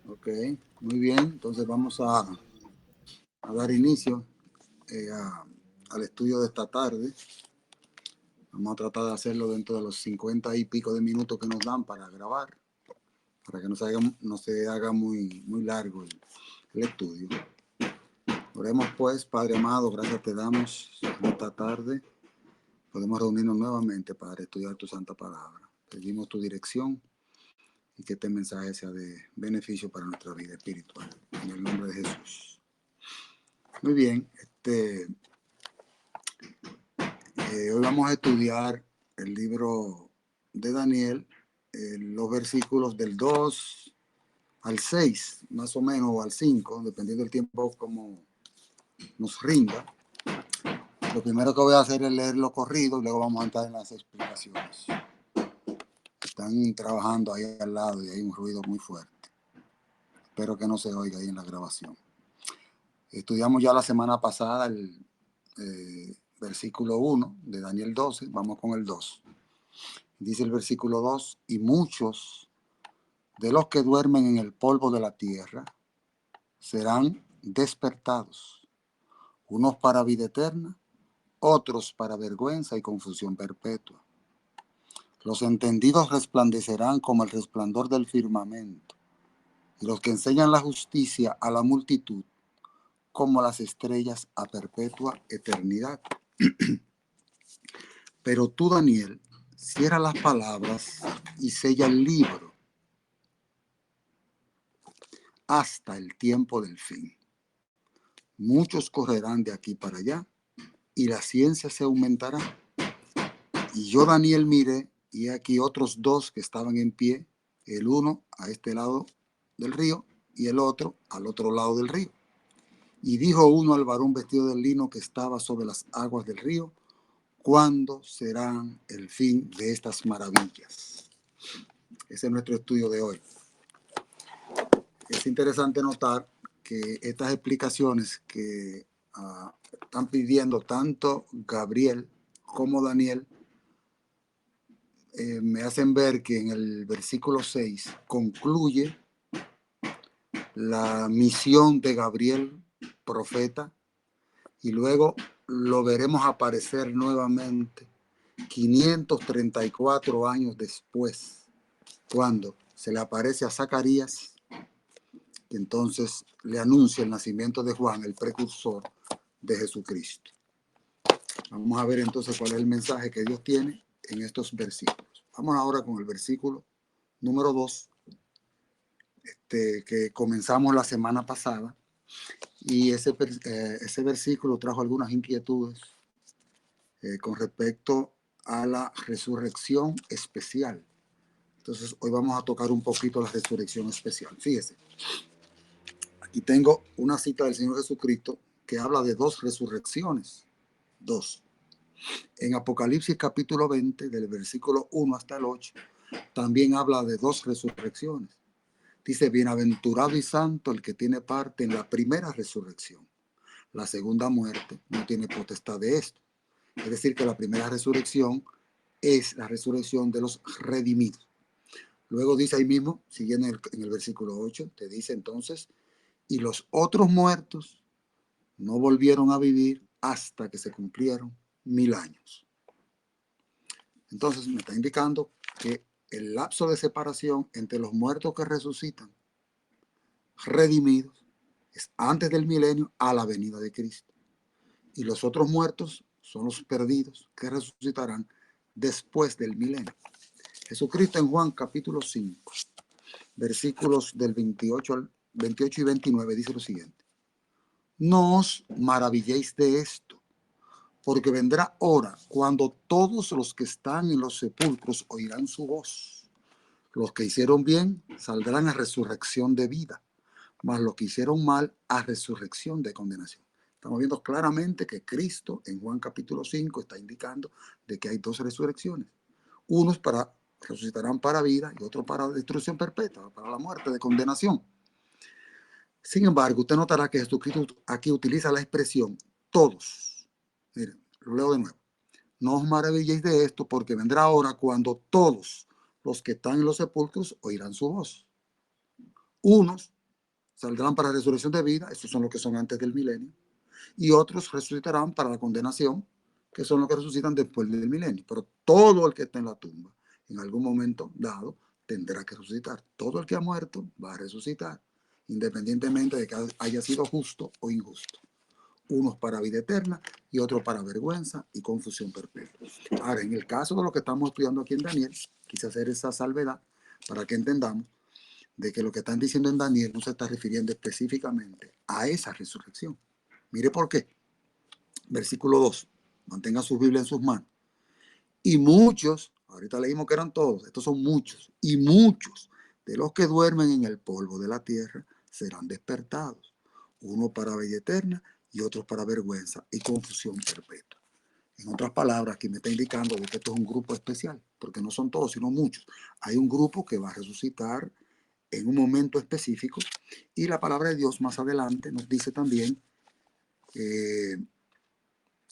Ok, muy bien. Entonces vamos a dar inicio al estudio de esta tarde. Vamos a tratar de hacerlo dentro de los 50 y pico de minutos que nos dan para grabar, para que no se haga muy largo el estudio. Oremos pues, Padre amado, gracias te damos en esta tarde. Podemos reunirnos nuevamente para estudiar tu santa palabra. Pedimos tu dirección y que este mensaje sea de beneficio para nuestra vida espiritual. En el nombre de Jesús. Muy bien, hoy vamos a estudiar el libro de Daniel, los versículos del 2 al 6, más o menos, o al 5, dependiendo del tiempo como nos rinda. Lo primero que voy a hacer es leerlo corrido y luego vamos a entrar en las explicaciones. Están trabajando ahí al lado y hay un ruido muy fuerte. Espero que no se oiga ahí en la grabación. Estudiamos ya la semana pasada el versículo 1 de Daniel 12. Vamos con el 2. Dice el versículo 2, y muchos de los que duermen en el polvo de la tierra serán despertados, unos para vida eterna, otros para vergüenza y confusión perpetua. Los entendidos resplandecerán como el resplandor del firmamento, y los que enseñan la justicia a la multitud como las estrellas a perpetua eternidad. Pero tú, Daniel, cierra las palabras y sella el libro hasta el tiempo del fin. Muchos correrán de aquí para allá y la ciencia se aumentará. Y yo, Daniel, miré y aquí otros dos que estaban en pie, el uno a este lado del río y el otro al otro lado del río. Y dijo uno al varón vestido de lino que estaba sobre las aguas del río, ¿cuándo serán el fin de estas maravillas? Ese es nuestro estudio de hoy. Es interesante notar que estas explicaciones que están pidiendo tanto Gabriel como Daniel me hacen ver que en el versículo 6 concluye la misión de Gabriel, profeta, y luego lo veremos aparecer nuevamente 534 años después, cuando se le aparece a Zacarías y entonces le anuncia el nacimiento de Juan, el precursor de Jesucristo. Vamos a ver entonces cuál es el mensaje que Dios tiene en estos versículos. Vamos ahora con el versículo número 2, que comenzamos la semana pasada, y ese versículo trajo algunas inquietudes con respecto a la resurrección especial. Entonces hoy vamos a tocar un poquito la resurrección especial. Fíjese, aquí tengo una cita del Señor Jesucristo que habla de dos resurrecciones. Dos. En Apocalipsis capítulo 20, del versículo 1 hasta el 8, también habla de dos resurrecciones. Dice, bienaventurado y santo el que tiene parte en la primera resurrección. La segunda muerte no tiene potestad de esto. Es decir, que la primera resurrección es la resurrección de los redimidos. Luego dice ahí mismo, siguiendo en el versículo 8, te dice entonces, y los otros muertos no volvieron a vivir hasta que se cumplieron 1000 años. Entonces me está indicando que el lapso de separación entre los muertos que resucitan, redimidos, es antes del milenio a la venida de Cristo. Y los otros muertos son los perdidos que resucitarán después del milenio. Jesucristo en Juan capítulo 5, versículos del 28 y 29 dice lo siguiente. No os maravilléis de esto, porque vendrá hora cuando todos los que están en los sepulcros oirán su voz. Los que hicieron bien saldrán a resurrección de vida, mas los que hicieron mal a resurrección de condenación. Estamos viendo claramente que Cristo en Juan capítulo 5 está indicando de que hay dos resurrecciones. Unos resucitarán para vida y otros para destrucción perpetua, para la muerte de condenación. Sin embargo, usted notará que Jesucristo aquí utiliza la expresión todos. Miren, lo leo de nuevo. No os maravilléis de esto, porque vendrá hora cuando todos los que están en los sepulcros oirán su voz. Unos saldrán para resurrección de vida, estos son los que son antes del milenio, y otros resucitarán para la condenación, que son los que resucitan después del milenio. Pero todo el que está en la tumba, en algún momento dado, tendrá que resucitar. Todo el que ha muerto va a resucitar, independientemente de que haya sido justo o injusto. Unos para vida eterna y otros para vergüenza y confusión perpetua. Ahora, en el caso de lo que estamos estudiando aquí en Daniel, quise hacer esa salvedad para que entendamos de que lo que están diciendo en Daniel no se está refiriendo específicamente a esa resurrección. Mire por qué. Versículo 2. Mantenga su Biblia en sus manos. Y muchos, ahorita leímos que eran todos, estos son muchos, y muchos de los que duermen en el polvo de la tierra serán despertados, uno para vida eterna y otros para vergüenza y confusión perpetua. En otras palabras, aquí me está indicando que esto es un grupo especial, porque no son todos, sino muchos. Hay un grupo que va a resucitar en un momento específico, y la palabra de Dios más adelante nos dice también,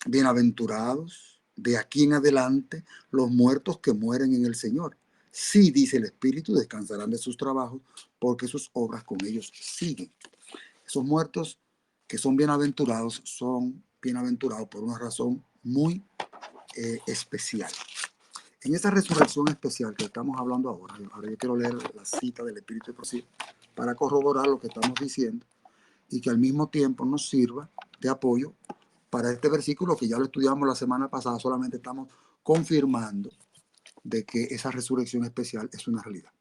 bienaventurados de aquí en adelante los muertos que mueren en el Señor. Sí, dice el Espíritu, descansarán de sus trabajos, porque sus obras con ellos siguen. Esos muertos que son bienaventurados por una razón muy especial. En esa resurrección especial que estamos hablando ahora yo quiero leer la cita del Espíritu de Profecía para corroborar lo que estamos diciendo y que al mismo tiempo nos sirva de apoyo para este versículo que ya lo estudiamos la semana pasada. Solamente estamos confirmando de que esa resurrección especial es una realidad.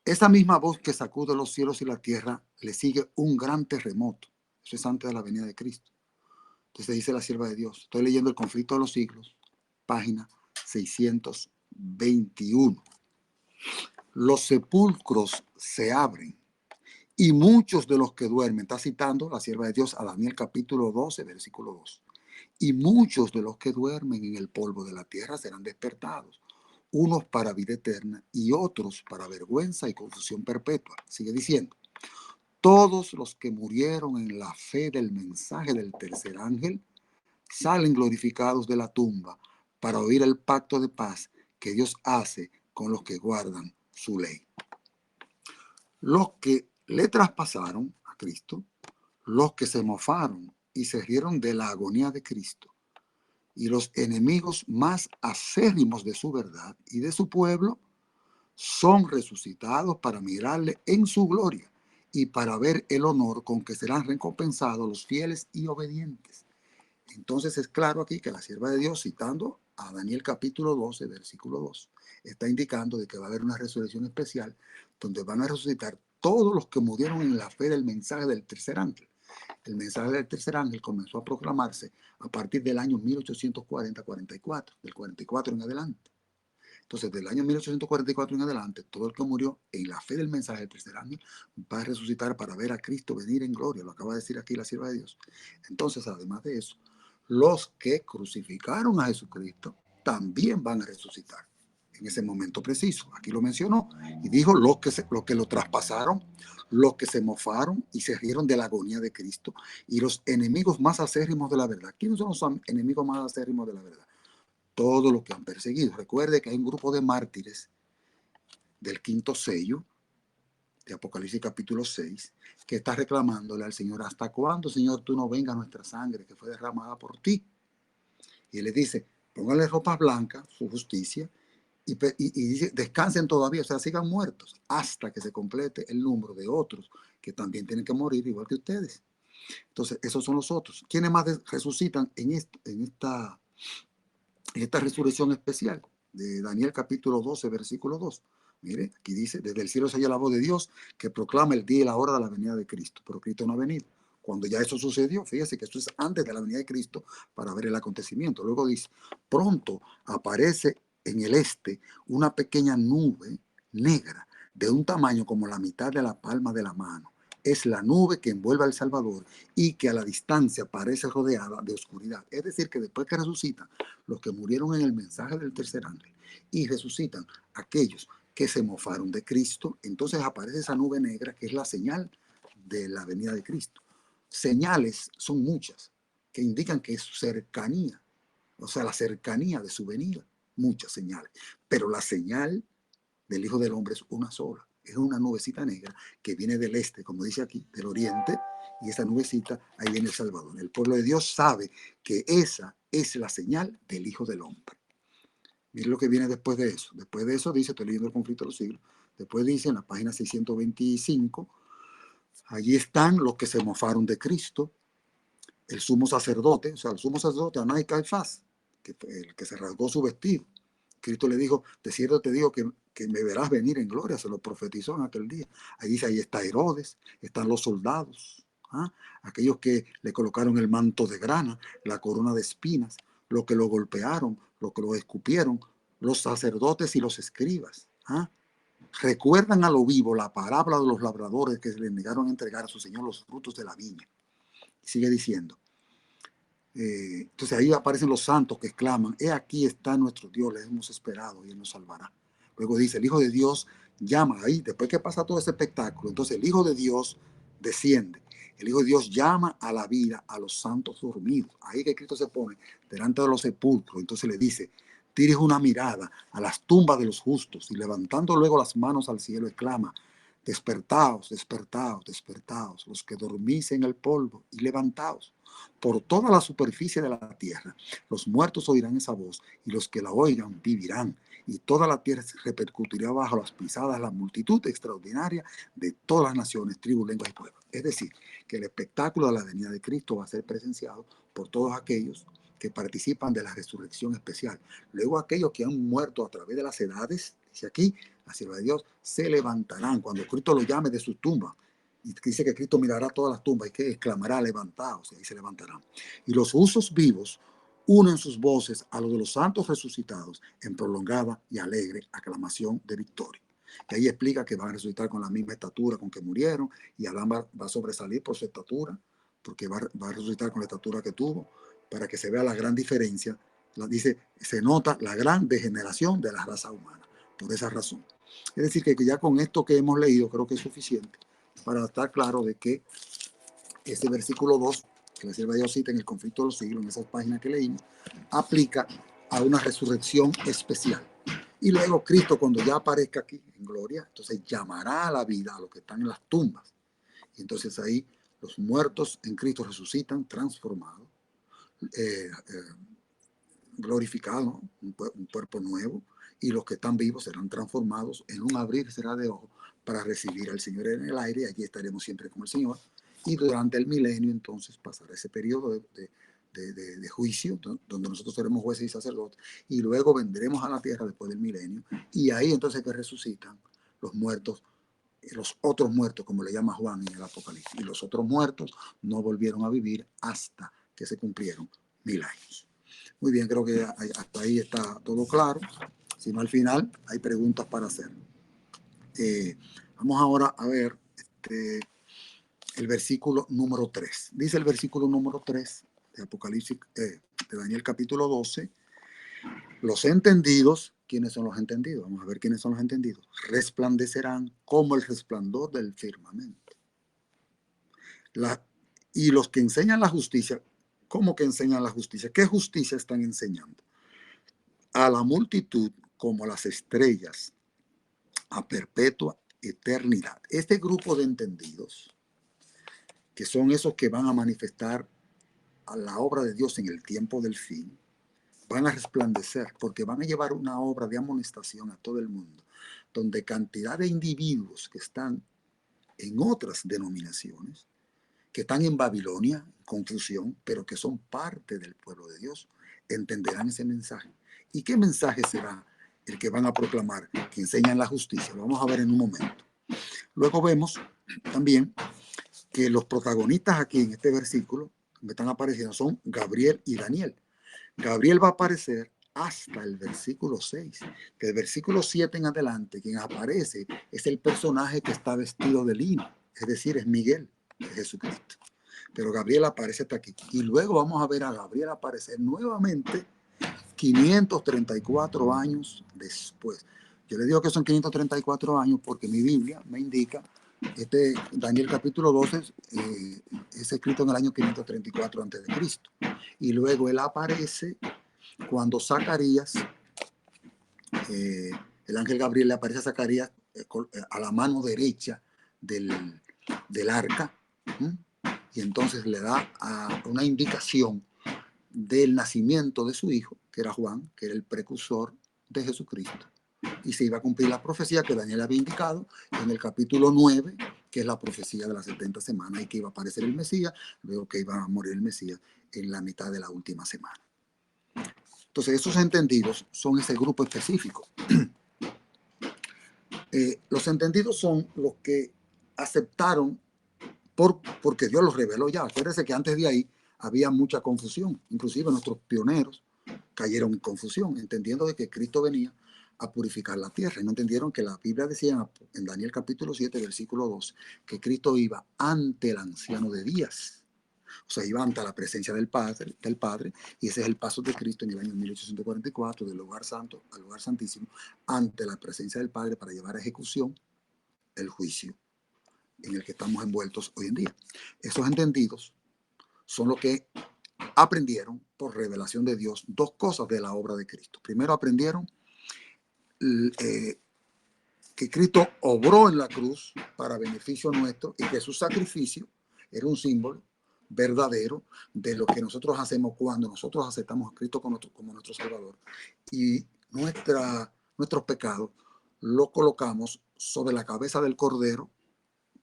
Esa misma voz que sacude los cielos y la tierra le sigue un gran terremoto. Eso es antes de la venida de Cristo. Entonces dice la sierva de Dios. Estoy leyendo El conflicto de los siglos, página 621. Los sepulcros se abren y muchos de los que duermen, está citando la sierva de Dios a Daniel capítulo 12, versículo 2. Y muchos de los que duermen en el polvo de la tierra serán despertados, unos para vida eterna y otros para vergüenza y confusión perpetua. Sigue diciendo, todos los que murieron en la fe del mensaje del tercer ángel salen glorificados de la tumba para oír el pacto de paz que Dios hace con los que guardan su ley. Los que le traspasaron a Cristo, los que se mofaron y se rieron de la agonía de Cristo, y los enemigos más acérrimos de su verdad y de su pueblo, son resucitados para mirarle en su gloria y para ver el honor con que serán recompensados los fieles y obedientes. Entonces es claro aquí que la sierva de Dios, citando a Daniel capítulo 12, versículo 2, está indicando de que va a haber una resurrección especial donde van a resucitar todos los que murieron en la fe del mensaje del tercer ángel. El mensaje del tercer ángel comenzó a proclamarse a partir del año 1840-44, del 44 en adelante. Entonces, del año 1844 en adelante, todo el que murió en la fe del mensaje del tercer ángel va a resucitar para ver a Cristo venir en gloria. Lo acaba de decir aquí la sierva de Dios. Entonces, además de eso, los que crucificaron a Jesucristo también van a resucitar en ese momento preciso. Aquí lo mencionó y dijo los que lo traspasaron, los que se mofaron y se rieron de la agonía de Cristo y los enemigos más acérrimos de la verdad. ¿Quiénes son los enemigos más acérrimos de la verdad? Todos los que han perseguido. Recuerde que hay un grupo de mártires del quinto sello de Apocalipsis capítulo 6 que está reclamándole al Señor, ¿hasta cuándo, Señor, tú no vengas nuestra sangre que fue derramada por ti? Y él le dice, pónganle ropas blancas, su justicia, y dice, descansen todavía, o sea, sigan muertos, hasta que se complete el número de otros que también tienen que morir igual que ustedes. Entonces, esos son los otros. ¿Quiénes más resucitan en esta resurrección especial de Daniel capítulo 12, versículo 2? Mire, aquí dice, desde el cielo se oye la voz de Dios que proclama el día y la hora de la venida de Cristo, pero Cristo no ha venido. Cuando ya eso sucedió, fíjese que esto es antes de la venida de Cristo para ver el acontecimiento. Luego dice, pronto aparece en el este una pequeña nube negra de un tamaño como la mitad de la palma de la mano. Es la nube que envuelve al Salvador y que a la distancia parece rodeada de oscuridad. Es decir, que después que resucitan los que murieron en el mensaje del tercer ángel y resucitan aquellos que se mofaron de Cristo, entonces aparece esa nube negra que es la señal de la venida de Cristo. Señales son muchas que indican que es su cercanía, o sea, la cercanía de su venida, muchas señales, pero la señal del Hijo del Hombre es una sola, Es una nubecita negra que viene del este, como dice aquí, del oriente, y esa nubecita, ahí viene el Salvador. El pueblo de Dios sabe que esa es la señal del Hijo del Hombre. Miren lo que viene después de eso. Después de eso dice, estoy leyendo el conflicto de los siglos, después dice en la página 625, allí están los que se mofaron de Cristo, el sumo sacerdote, o sea, el sumo sacerdote, Anás y Caifás, que fue el que se rasgó su vestido. Cristo le dijo, de cierto te digo que me verás venir en gloria, se lo profetizó en aquel día. Ahí dice, ahí está Herodes, están los soldados, ¿ah? Aquellos que le colocaron el manto de grana, la corona de espinas, los que lo golpearon, los que lo escupieron, los sacerdotes y los escribas. ¿Ah? Recuerdan a lo vivo la parábola de los labradores que se le negaron a entregar a su Señor los frutos de la viña. Sigue diciendo. Entonces ahí aparecen los santos que exclaman, he aquí está nuestro Dios, le hemos esperado y Él nos salvará. Luego dice, el Hijo de Dios llama ahí, después que pasa todo ese espectáculo, entonces el Hijo de Dios desciende. El Hijo de Dios llama a la vida a los santos dormidos. Ahí que Cristo se pone delante de los sepulcros, entonces le dice, dirige una mirada a las tumbas de los justos y levantando luego las manos al cielo exclama, despertaos, despertaos, despertaos, los que dormís en el polvo y levantaos por toda la superficie de la tierra. Los muertos oirán esa voz y los que la oigan vivirán. Y toda la tierra se repercutirá bajo las pisadas la multitud extraordinaria de todas las naciones, tribus, lenguas y pueblos. Es decir, que el espectáculo de la venida de Cristo va a ser presenciado por todos aquellos que participan de la resurrección especial. Luego aquellos que han muerto a través de las edades, dice aquí, la sierva de Dios, se levantarán cuando Cristo los llame de sus tumbas. Y dice que Cristo mirará todas las tumbas y que exclamará, levantaos, y ahí se levantarán. Y los usos vivos unen sus voces a los de los santos resucitados en prolongada y alegre aclamación de victoria. Y ahí explica que van a resucitar con la misma estatura con que murieron, y Adán va a sobresalir por su estatura, porque va a resucitar con la estatura que tuvo, para que se vea la gran diferencia. Dice, se nota la gran degeneración de la raza humana, por esa razón. Es decir, que ya con esto que hemos leído creo que es suficiente para estar claro de que ese versículo 2, que la sierva de Dios cita en el conflicto de los siglos, en esas páginas que leímos, aplica a una resurrección especial. Y luego Cristo, cuando ya aparezca aquí en gloria, entonces llamará a la vida a los que están en las tumbas. Y entonces ahí los muertos en Cristo resucitan transformados, glorificados, un cuerpo nuevo, y los que están vivos serán transformados en un abrir será de ojos para recibir al Señor en el aire, y allí estaremos siempre con el Señor. Y durante el milenio entonces pasará ese periodo de juicio, donde nosotros seremos jueces y sacerdotes, y luego vendremos a la tierra después del milenio, y ahí entonces que resucitan los muertos, los otros muertos, como le llama Juan en el Apocalipsis, y los otros muertos no volvieron a vivir hasta que se cumplieron 1000 años. Muy bien, creo que hasta ahí está todo claro. Si no, al final hay preguntas para hacer. Vamos ahora a ver el versículo número 3. Dice el versículo número 3 de Apocalipsis, de Daniel capítulo 12. Los entendidos, ¿quiénes son los entendidos? Vamos a ver quiénes son los entendidos. Resplandecerán como el resplandor del firmamento. Y los que enseñan la justicia, ¿cómo que enseñan la justicia? ¿Qué justicia están enseñando? A la multitud como las estrellas, a perpetua eternidad. Este grupo de entendidos, que son esos que van a manifestar a la obra de Dios en el tiempo del fin, van a resplandecer porque van a llevar una obra de amonestación a todo el mundo, donde cantidad de individuos que están en otras denominaciones, que están en Babilonia, confusión, pero que son parte del pueblo de Dios, entenderán ese mensaje. ¿Y qué mensaje será el que van a proclamar? Que enseñan la justicia. Lo vamos a ver en un momento. Luego vemos también que los protagonistas aquí en este versículo que están apareciendo son Gabriel y Daniel. Gabriel va a aparecer hasta el versículo 6. Que el versículo 7 en adelante, quien aparece es el personaje que está vestido de lino, es decir, es Miguel, es Jesucristo. Pero Gabriel aparece hasta aquí. Y luego vamos a ver a Gabriel aparecer nuevamente 534 años después. Yo le digo que son 534 años porque mi Biblia me indica, Daniel capítulo 12 es escrito en el año 534 a.C. Y luego él aparece cuando Zacarías, el ángel Gabriel le aparece a Zacarías a la mano derecha del arca, y entonces le da una indicación del nacimiento de su hijo, que era Juan, que era el precursor de Jesucristo. Y se iba a cumplir la profecía que Daniel había indicado en el capítulo 9, que es la profecía de las 70 semanas, y que iba a aparecer el Mesías, luego que iba a morir el Mesías en la mitad de la última semana. Entonces, esos entendidos son ese grupo específico. Los entendidos son los que aceptaron porque Dios los reveló ya. Acuérdense que antes de ahí había mucha confusión. Inclusive nuestros pioneros cayeron en confusión, entendiendo de que Cristo venía a purificar la tierra. Y no entendieron que la Biblia decía en Daniel capítulo 7, versículo 2, que Cristo iba ante el anciano de días. O sea, iba ante la presencia del Padre, y ese es el paso de Cristo en el año 1844, del lugar santo al lugar santísimo, ante la presencia del Padre para llevar a ejecución el juicio en el que estamos envueltos hoy en día. Esos entendidos son los que aprendieron por revelación de Dios dos cosas de la obra de Cristo. Primero aprendieron que Cristo obró en la cruz para beneficio nuestro y que su sacrificio era un símbolo verdadero de lo que nosotros hacemos cuando nosotros aceptamos a Cristo como nuestro Salvador, y nuestros pecados los colocamos sobre la cabeza del Cordero,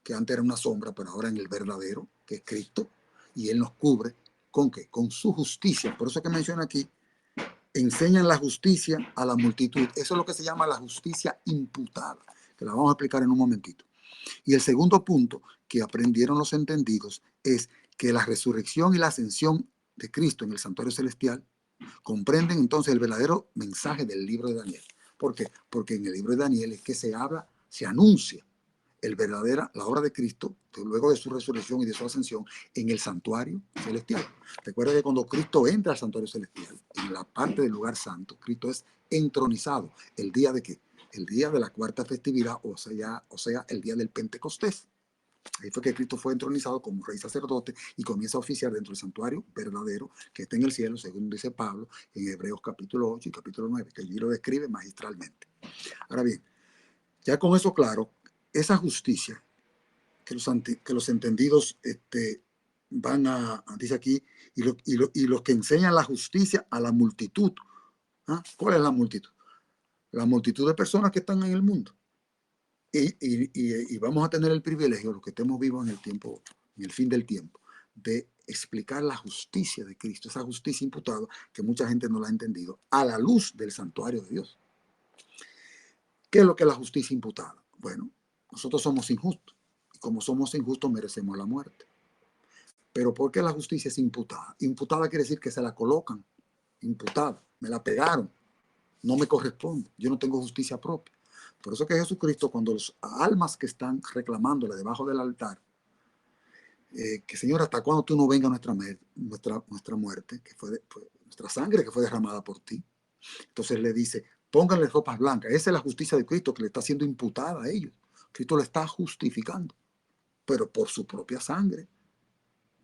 que antes era una sombra, pero ahora en el verdadero, que es Cristo, y Él nos cubre ¿con qué? Con su justicia. Por eso que menciona aquí, enseñan la justicia a la multitud. Eso es lo que se llama la justicia imputada, que la vamos a explicar en un momentito. Y el segundo punto que aprendieron los entendidos es que la resurrección y la ascensión de Cristo en el santuario celestial comprenden entonces el verdadero mensaje del libro de Daniel. ¿Por qué? Porque en el libro de Daniel es que se habla, se anuncia la obra de Cristo, luego de su resurrección y de su ascensión, en el santuario celestial. Recuerda que cuando Cristo entra al santuario celestial, en la parte del lugar santo, Cristo es entronizado. ¿El día de qué? El día de la cuarta festividad, o sea, el día del Pentecostés. Ahí fue que Cristo fue entronizado como rey sacerdote y comienza a oficiar dentro del santuario verdadero que está en el cielo, según dice Pablo en Hebreos capítulo 8 y capítulo 9, que allí lo describe magistralmente. Ahora bien, ya con eso claro, esa justicia que los entendidos van dice aquí, y los que enseñan la justicia a la multitud. ¿Ah? ¿Cuál es la multitud? La multitud de personas que están en el mundo. Y vamos a tener el privilegio, los que estemos vivos en el tiempo, en el fin del tiempo, de explicar la justicia de Cristo, esa justicia imputada que mucha gente no la ha entendido, a la luz del santuario de Dios. ¿Qué es lo que es la justicia imputada? Bueno, nosotros somos injustos, y como somos injustos merecemos la muerte. Pero ¿por qué la justicia es imputada? Imputada quiere decir que se la colocan, imputada, me la pegaron, no me corresponde, yo no tengo justicia propia. Por eso que Jesucristo, cuando las almas que están reclamándole debajo del altar, que Señor, ¿hasta cuándo tú no vengas nuestra muerte, que fue nuestra sangre que fue derramada por ti? Entonces le dice, pónganle ropas blancas. Esa es la justicia de Cristo que le está siendo imputada a ellos. Cristo le está justificando, pero por su propia sangre,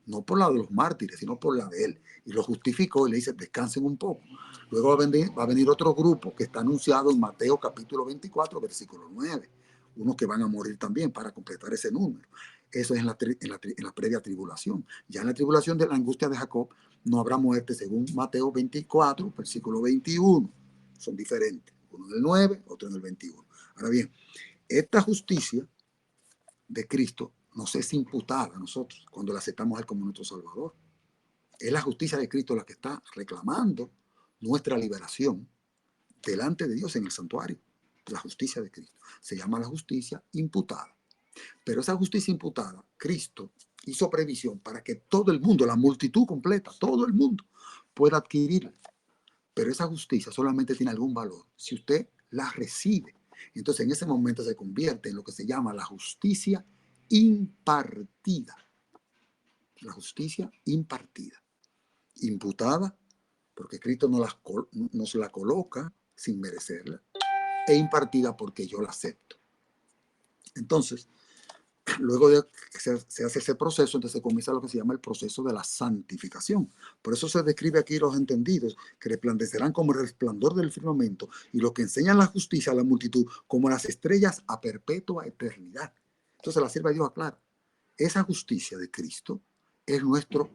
no por la de los mártires, sino por la de él. Y lo justificó y le dice, descansen un poco. Luego va a venir otro grupo que está anunciado en Mateo capítulo 24, versículo 9. Unos que van a morir también para completar ese número. Eso es en la previa tribulación. Ya en la tribulación de la angustia de Jacob no habrá muerte, según Mateo 24, versículo 21. Son diferentes. Uno en el 9, otro en el 21. Ahora bien, esta justicia de Cristo nos es imputada a nosotros cuando la aceptamos a Él como nuestro Salvador. Es la justicia de Cristo la que está reclamando nuestra liberación delante de Dios en el santuario. La justicia de Cristo. Se llama la justicia imputada. Pero esa justicia imputada, Cristo hizo previsión para que todo el mundo, la multitud completa, todo el mundo pueda adquirirla. Pero esa justicia solamente tiene algún valor si usted la recibe. Entonces en ese momento se convierte en lo que se llama la justicia impartida. La justicia impartida. Imputada, porque Cristo nos la coloca sin merecerla, e impartida porque yo la acepto. Entonces, luego de que se hace ese proceso, entonces comienza lo que se llama el proceso de la santificación. Por eso se describe aquí los entendidos, que resplandecerán como el resplandor del firmamento, y los que enseñan la justicia a la multitud, como las estrellas a perpetua eternidad. Entonces la sierva de Dios aclara, esa justicia de Cristo es nuestro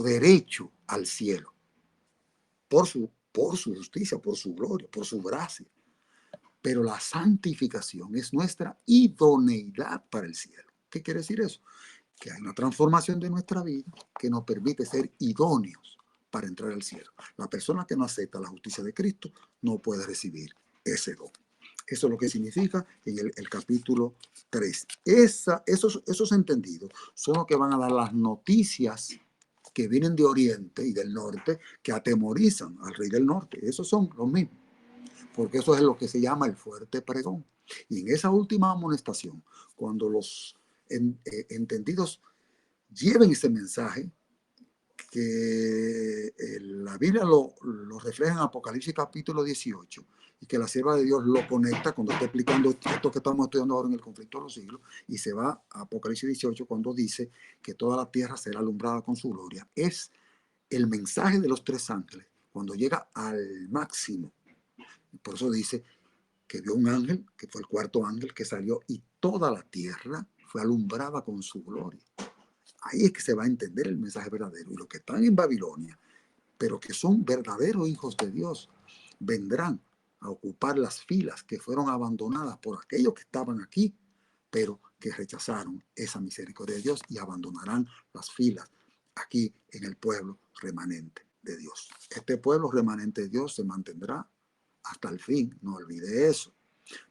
derecho al cielo, por su justicia, por su gloria, por su gracia. Pero la santificación es nuestra idoneidad para el cielo. ¿Qué quiere decir eso? Que hay una transformación de nuestra vida que nos permite ser idóneos para entrar al cielo. La persona que no acepta la justicia de Cristo no puede recibir ese don. Eso es lo que significa en el capítulo 3. Esos entendidos son los que van a dar las noticias que vienen de Oriente y del Norte, que atemorizan al rey del Norte. Esos son los mismos, porque eso es lo que se llama el fuerte pregón. Y en esa última amonestación, cuando los entendidos lleven ese mensaje, que la Biblia lo refleja en Apocalipsis capítulo 18, y que la sierva de Dios lo conecta cuando está explicando esto que estamos estudiando ahora en el conflicto de los siglos, y se va a Apocalipsis 18 cuando dice que toda la tierra será alumbrada con su gloria. Es el mensaje de los tres ángeles cuando llega al máximo. Por eso dice que vio un ángel, que fue el cuarto ángel que salió, y toda la tierra fue alumbrada con su gloria. Ahí es que se va a entender el mensaje verdadero. Y los que están en Babilonia, pero que son verdaderos hijos de Dios, vendrán a ocupar las filas que fueron abandonadas por aquellos que estaban aquí, pero que rechazaron esa misericordia de Dios, y abandonarán las filas aquí en el pueblo remanente de Dios. Este pueblo remanente de Dios se mantendrá hasta el fin, no olvide eso,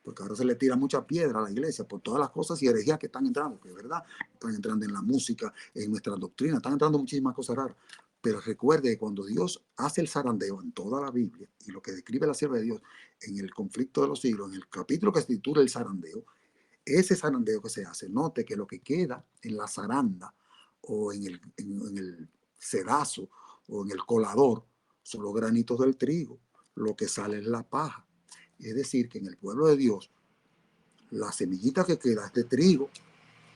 porque ahora se le tira mucha piedra a la iglesia por todas las cosas y herejías que están entrando, que es verdad, están entrando en la música, en nuestra doctrina, están entrando muchísimas cosas raras. Pero recuerde que cuando Dios hace el zarandeo en toda la Biblia, y lo que describe la sierva de Dios en el conflicto de los siglos, en el capítulo que se titula el zarandeo, ese zarandeo que se hace, note que lo que queda en la zaranda o en el sedazo o en el colador son los granitos del trigo, lo que sale es la paja. Es decir, que en el pueblo de Dios, la semillita que queda, este trigo,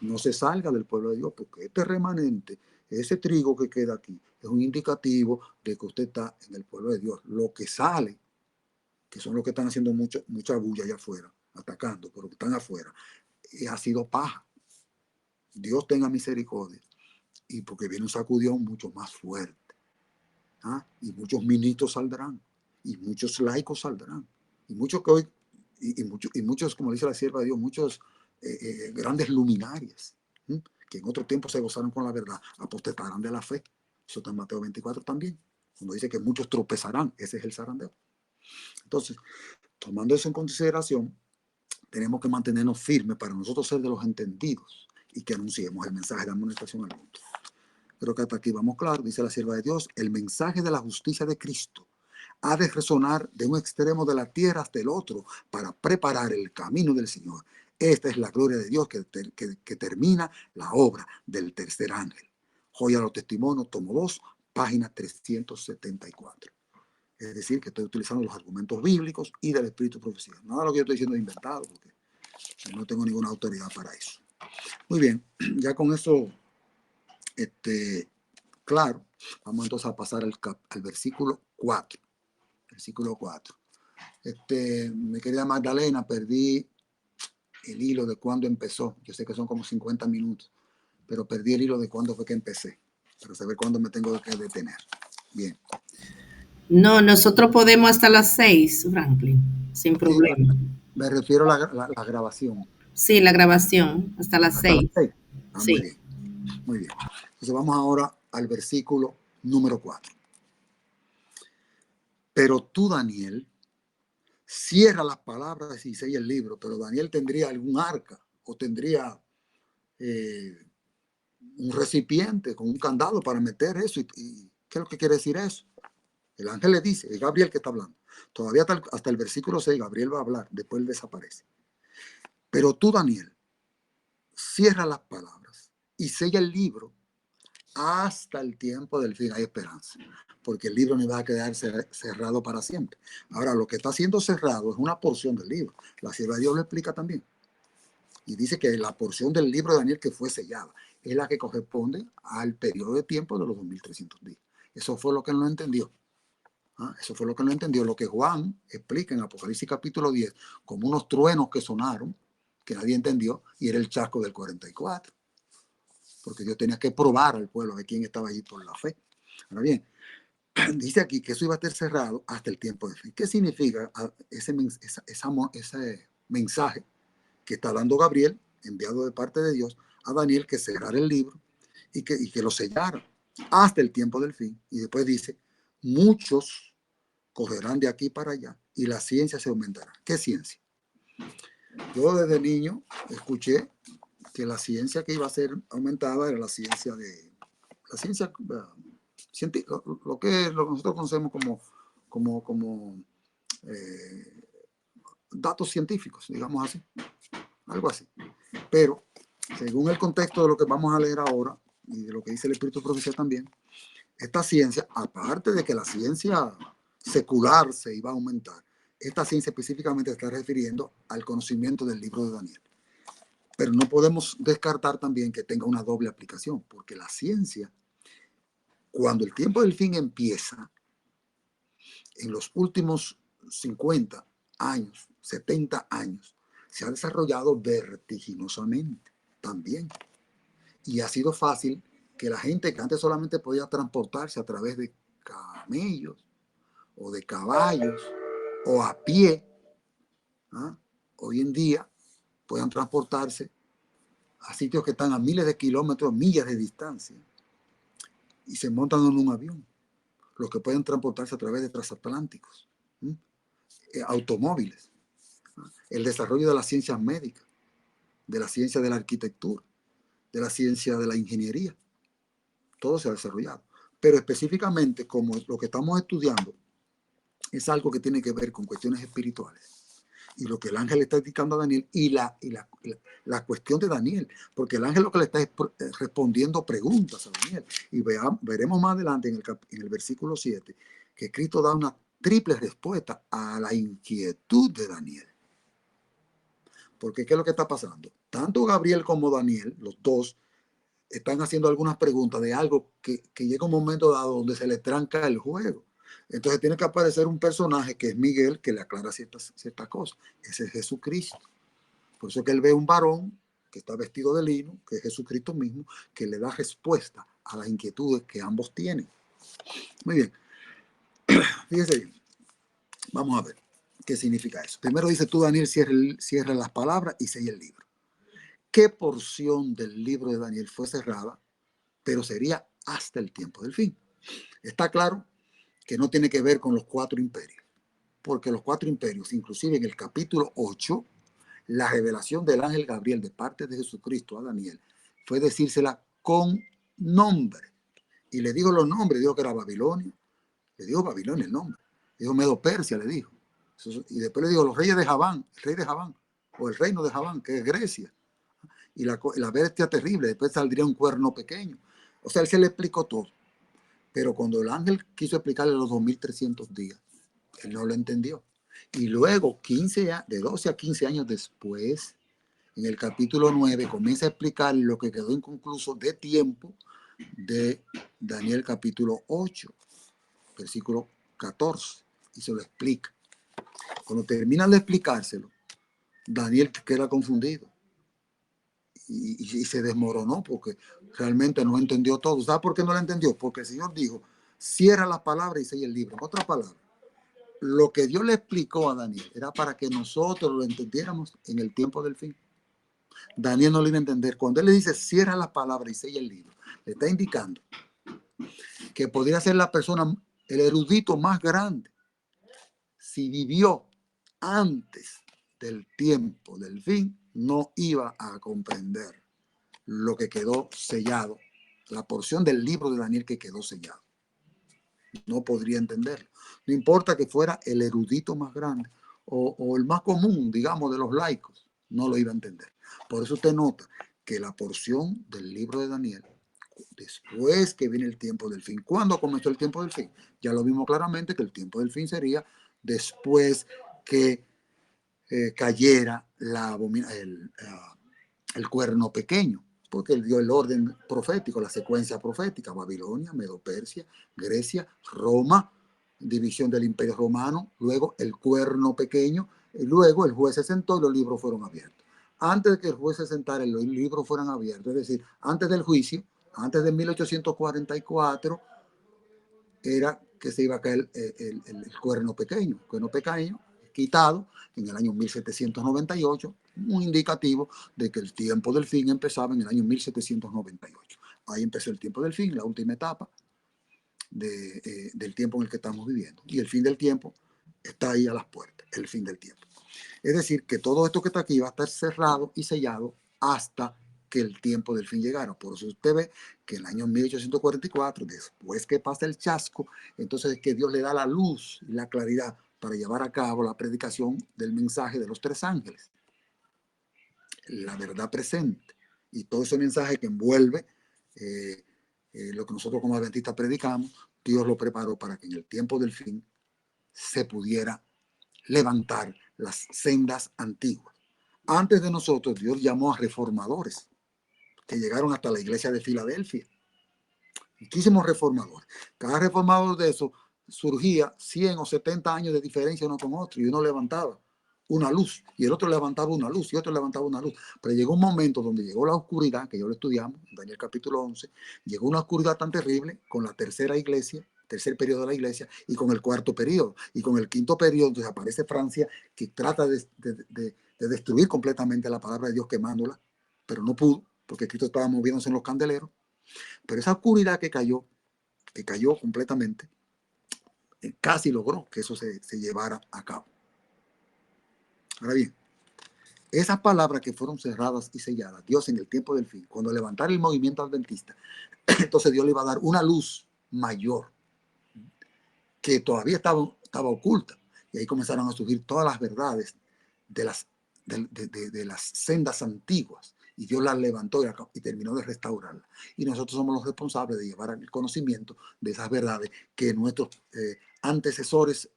no se salga del pueblo de Dios, porque este remanente, ese trigo que queda aquí, es un indicativo de que usted está en el pueblo de Dios. Lo que sale, que son los que están haciendo mucha bulla allá afuera, atacando, pero que están afuera, ha sido paja. Dios tenga misericordia. Y porque viene un sacudión mucho más fuerte. ¿Ah? Y muchos ministros saldrán. Y muchos laicos saldrán. Y muchos que hoy, muchos, como dice la sierva de Dios, muchos grandes luminarias, ¿sí? Que en otro tiempo se gozaron con la verdad, apostatarán de la fe. Eso está en Mateo 24 también. Cuando dice que muchos tropezarán, ese es el zarandeo. Entonces, tomando eso en consideración, tenemos que mantenernos firmes para nosotros ser de los entendidos y que anunciemos el mensaje de amonestación al mundo. Creo que hasta aquí vamos claro, dice la sierva de Dios, el mensaje de la justicia de Cristo ha de resonar de un extremo de la tierra hasta el otro para preparar el camino del Señor. Esta es la gloria de Dios que termina la obra del tercer ángel. Joya a los testimonios, tomo 2, página 374. Es decir, que estoy utilizando los argumentos bíblicos y del espíritu de profecía. Nada de lo que yo estoy diciendo es inventado, porque no tengo ninguna autoridad para eso. Muy bien, ya con eso claro, vamos entonces a pasar al versículo 4. Versículo 4. Mi querida Magdalena, perdí el hilo de cuándo empezó. Yo sé que son como 50 minutos, pero perdí el hilo de cuándo fue que empecé, para saber cuándo me tengo que detener. Bien. No, nosotros podemos hasta las 6, Franklin, sin Sí, problema. me refiero a la grabación. Sí, la grabación, hasta las Hasta las 6. 6. Ah, muy Sí. bien. Muy bien. Entonces vamos ahora al versículo número 4. Pero tú, Daniel, cierra las palabras y sella el libro, pero Daniel tendría algún arca o tendría un recipiente con un candado para meter eso. ¿Y qué es lo que quiere decir eso? El ángel le dice, es Gabriel que está hablando. Todavía hasta el versículo 6, Gabriel va a hablar, después él desaparece. Pero tú, Daniel, cierra las palabras y sella el libro hasta el tiempo del fin. Hay esperanza, porque el libro no va a quedar cerrado para siempre. Ahora, lo que está siendo cerrado es una porción del libro. La sierva de Dios lo explica también. Y dice que la porción del libro de Daniel que fue sellada es la que corresponde al periodo de tiempo de los 2300 días. Eso fue lo que él no entendió. Eso fue lo que no entendió. Lo que Juan explica en Apocalipsis capítulo 10 como unos truenos que sonaron, que nadie entendió, y era el chasco del 44. Porque Dios tenía que probar al pueblo de quién estaba allí por la fe. Ahora bien, dice aquí que eso iba a estar cerrado hasta el tiempo de fin. ¿Qué significa ese mensaje que está dando Gabriel, enviado de parte de Dios, a Daniel, que cerrara el libro y que lo sellara hasta el tiempo del fin? Y después dice, muchos correrán de aquí para allá y la ciencia se aumentará. ¿Qué ciencia? Yo desde niño escuché que la ciencia que iba a ser aumentada era la ciencia lo que nosotros conocemos como datos científicos, digamos así, algo así. Pero según el contexto de lo que vamos a leer ahora y de lo que dice el Espíritu Profecía también, esta ciencia, aparte de que la ciencia secular se iba a aumentar, esta ciencia específicamente está refiriendo al conocimiento del libro de Daniel. Pero no podemos descartar también que tenga una doble aplicación, porque la ciencia, cuando el tiempo del fin empieza, en los últimos 50 años, 70 años, se ha desarrollado vertiginosamente también. Y ha sido fácil que la gente que antes solamente podía transportarse a través de camellos o de caballos o a pie, hoy en día puedan transportarse a sitios que están a miles de kilómetros, millas de distancia, y se montan en un avión. Los que pueden transportarse a través de transatlánticos, automóviles, el desarrollo de las ciencias médicas, de la ciencia de la arquitectura, de la ciencia de la ingeniería. Todo se ha desarrollado. Pero específicamente, como lo que estamos estudiando es algo que tiene que ver con cuestiones espirituales, y lo que el ángel está indicando a Daniel, y la cuestión de Daniel, porque el ángel lo que le está respondiendo preguntas a Daniel. Y veremos más adelante en el versículo 7 que Cristo da una triple respuesta a la inquietud de Daniel. Porque ¿qué es lo que está pasando? Tanto Gabriel como Daniel, los dos, están haciendo algunas preguntas de algo que llega un momento dado donde se le tranca el juego. Entonces tiene que aparecer un personaje que es Miguel, que le aclara ciertas cosas. Ese es Jesucristo. Por eso que él ve un varón que está vestido de lino, que es Jesucristo mismo, que le da respuesta a las inquietudes que ambos tienen. Muy bien. Fíjese bien. Vamos a ver qué significa eso. Primero dice tú, Daniel, cierra las palabras y sella el libro. ¿Qué porción del libro de Daniel fue cerrada? Pero sería hasta el tiempo del fin. Está claro que no tiene que ver con los 4 imperios, porque los 4 imperios, inclusive en el capítulo 8, la revelación del ángel Gabriel de parte de Jesucristo a Daniel fue decírsela con nombre. Y le dijo los nombres, dijo que era Babilonia, le dijo Babilonia el nombre, dijo Medo Persia, le dijo. Y después le dijo los reyes de Javán, el rey de Javán, o el reino de Javán, que es Grecia. Y la bestia terrible, después saldría un cuerno pequeño. O sea, él se le explicó todo. Pero cuando el ángel quiso explicarle los 2300 días, él no lo entendió. Y luego, de 12 a 15 años después, en el capítulo 9, comienza a explicar lo que quedó inconcluso de tiempo de Daniel capítulo 8, versículo 14, y se lo explica. Cuando termina de explicárselo, Daniel queda confundido y se desmoronó porque realmente no entendió todo. ¿Sabe por qué no lo entendió? Porque el Señor dijo, cierra la palabra y sella el libro. En otras palabras, lo que Dios le explicó a Daniel era para que nosotros lo entendiéramos en el tiempo del fin. Daniel no lo iba a entender. Cuando él le dice cierra la palabra y sella el libro, le está indicando que podría ser la persona, el erudito más grande, si vivió antes del tiempo del fin, no iba a comprender lo que quedó sellado, la porción del libro de Daniel que quedó sellado. No podría entenderlo. No importa que fuera el erudito más grande o el más común, digamos, de los laicos, no lo iba a entender. Por eso usted nota que la porción del libro de Daniel, después que viene el tiempo del fin, ¿cuándo comenzó el tiempo del fin? Ya lo vimos claramente que el tiempo del fin sería después que cayera el cuerno pequeño, porque él dio el orden profético, la secuencia profética: Babilonia, Medo-Persia, Grecia, Roma, división del Imperio Romano, luego el cuerno pequeño, y luego el juez se sentó y los libros fueron abiertos. Antes de que el juez se sentara y los libros fueran abiertos, es decir, antes del juicio, antes de 1844, era que se iba a caer el cuerno pequeño, quitado en el año 1798, un indicativo de que el tiempo del fin empezaba en el año 1798. Ahí empezó el tiempo del fin, la última etapa del tiempo en el que estamos viviendo. Y el fin del tiempo está ahí a las puertas, el fin del tiempo. Es decir, que todo esto que está aquí va a estar cerrado y sellado hasta que el tiempo del fin llegara. Por eso usted ve que en el año 1844, después que pasa el chasco, entonces es que Dios le da la luz y la claridad para llevar a cabo la predicación del mensaje de los tres ángeles, la verdad presente, y todo ese mensaje que envuelve lo que nosotros como adventistas predicamos. Dios lo preparó para que en el tiempo del fin se pudiera levantar las sendas antiguas. Antes de nosotros, Dios llamó a reformadores que llegaron hasta la iglesia de Filadelfia. Muchísimos reformadores. Cada reformador de eso surgía 100 o 70 años de diferencia uno con otro, y uno levantaba una luz y el otro levantaba una luz y otro levantaba una luz. Pero llegó un momento donde llegó la oscuridad, que ya lo estudiamos en Daniel capítulo 11, llegó una oscuridad tan terrible con la tercera iglesia, tercer periodo de la iglesia, y con el cuarto periodo, y con el quinto periodo. Entonces aparece Francia, que trata de destruir completamente la palabra de Dios, quemándola, pero no pudo, porque Cristo estaba moviéndose en los candeleros. Pero esa oscuridad que cayó completamente, casi logró que eso se llevara a cabo. Ahora bien, esas palabras que fueron cerradas y selladas, Dios en el tiempo del fin, cuando levantara el movimiento adventista, entonces Dios le iba a dar una luz mayor que todavía estaba oculta. Y ahí comenzaron a surgir todas las verdades de las sendas antiguas. Y Dios las levantó y terminó de restaurarlas. Y nosotros somos los responsables de llevar el conocimiento de esas verdades que nuestros antecesores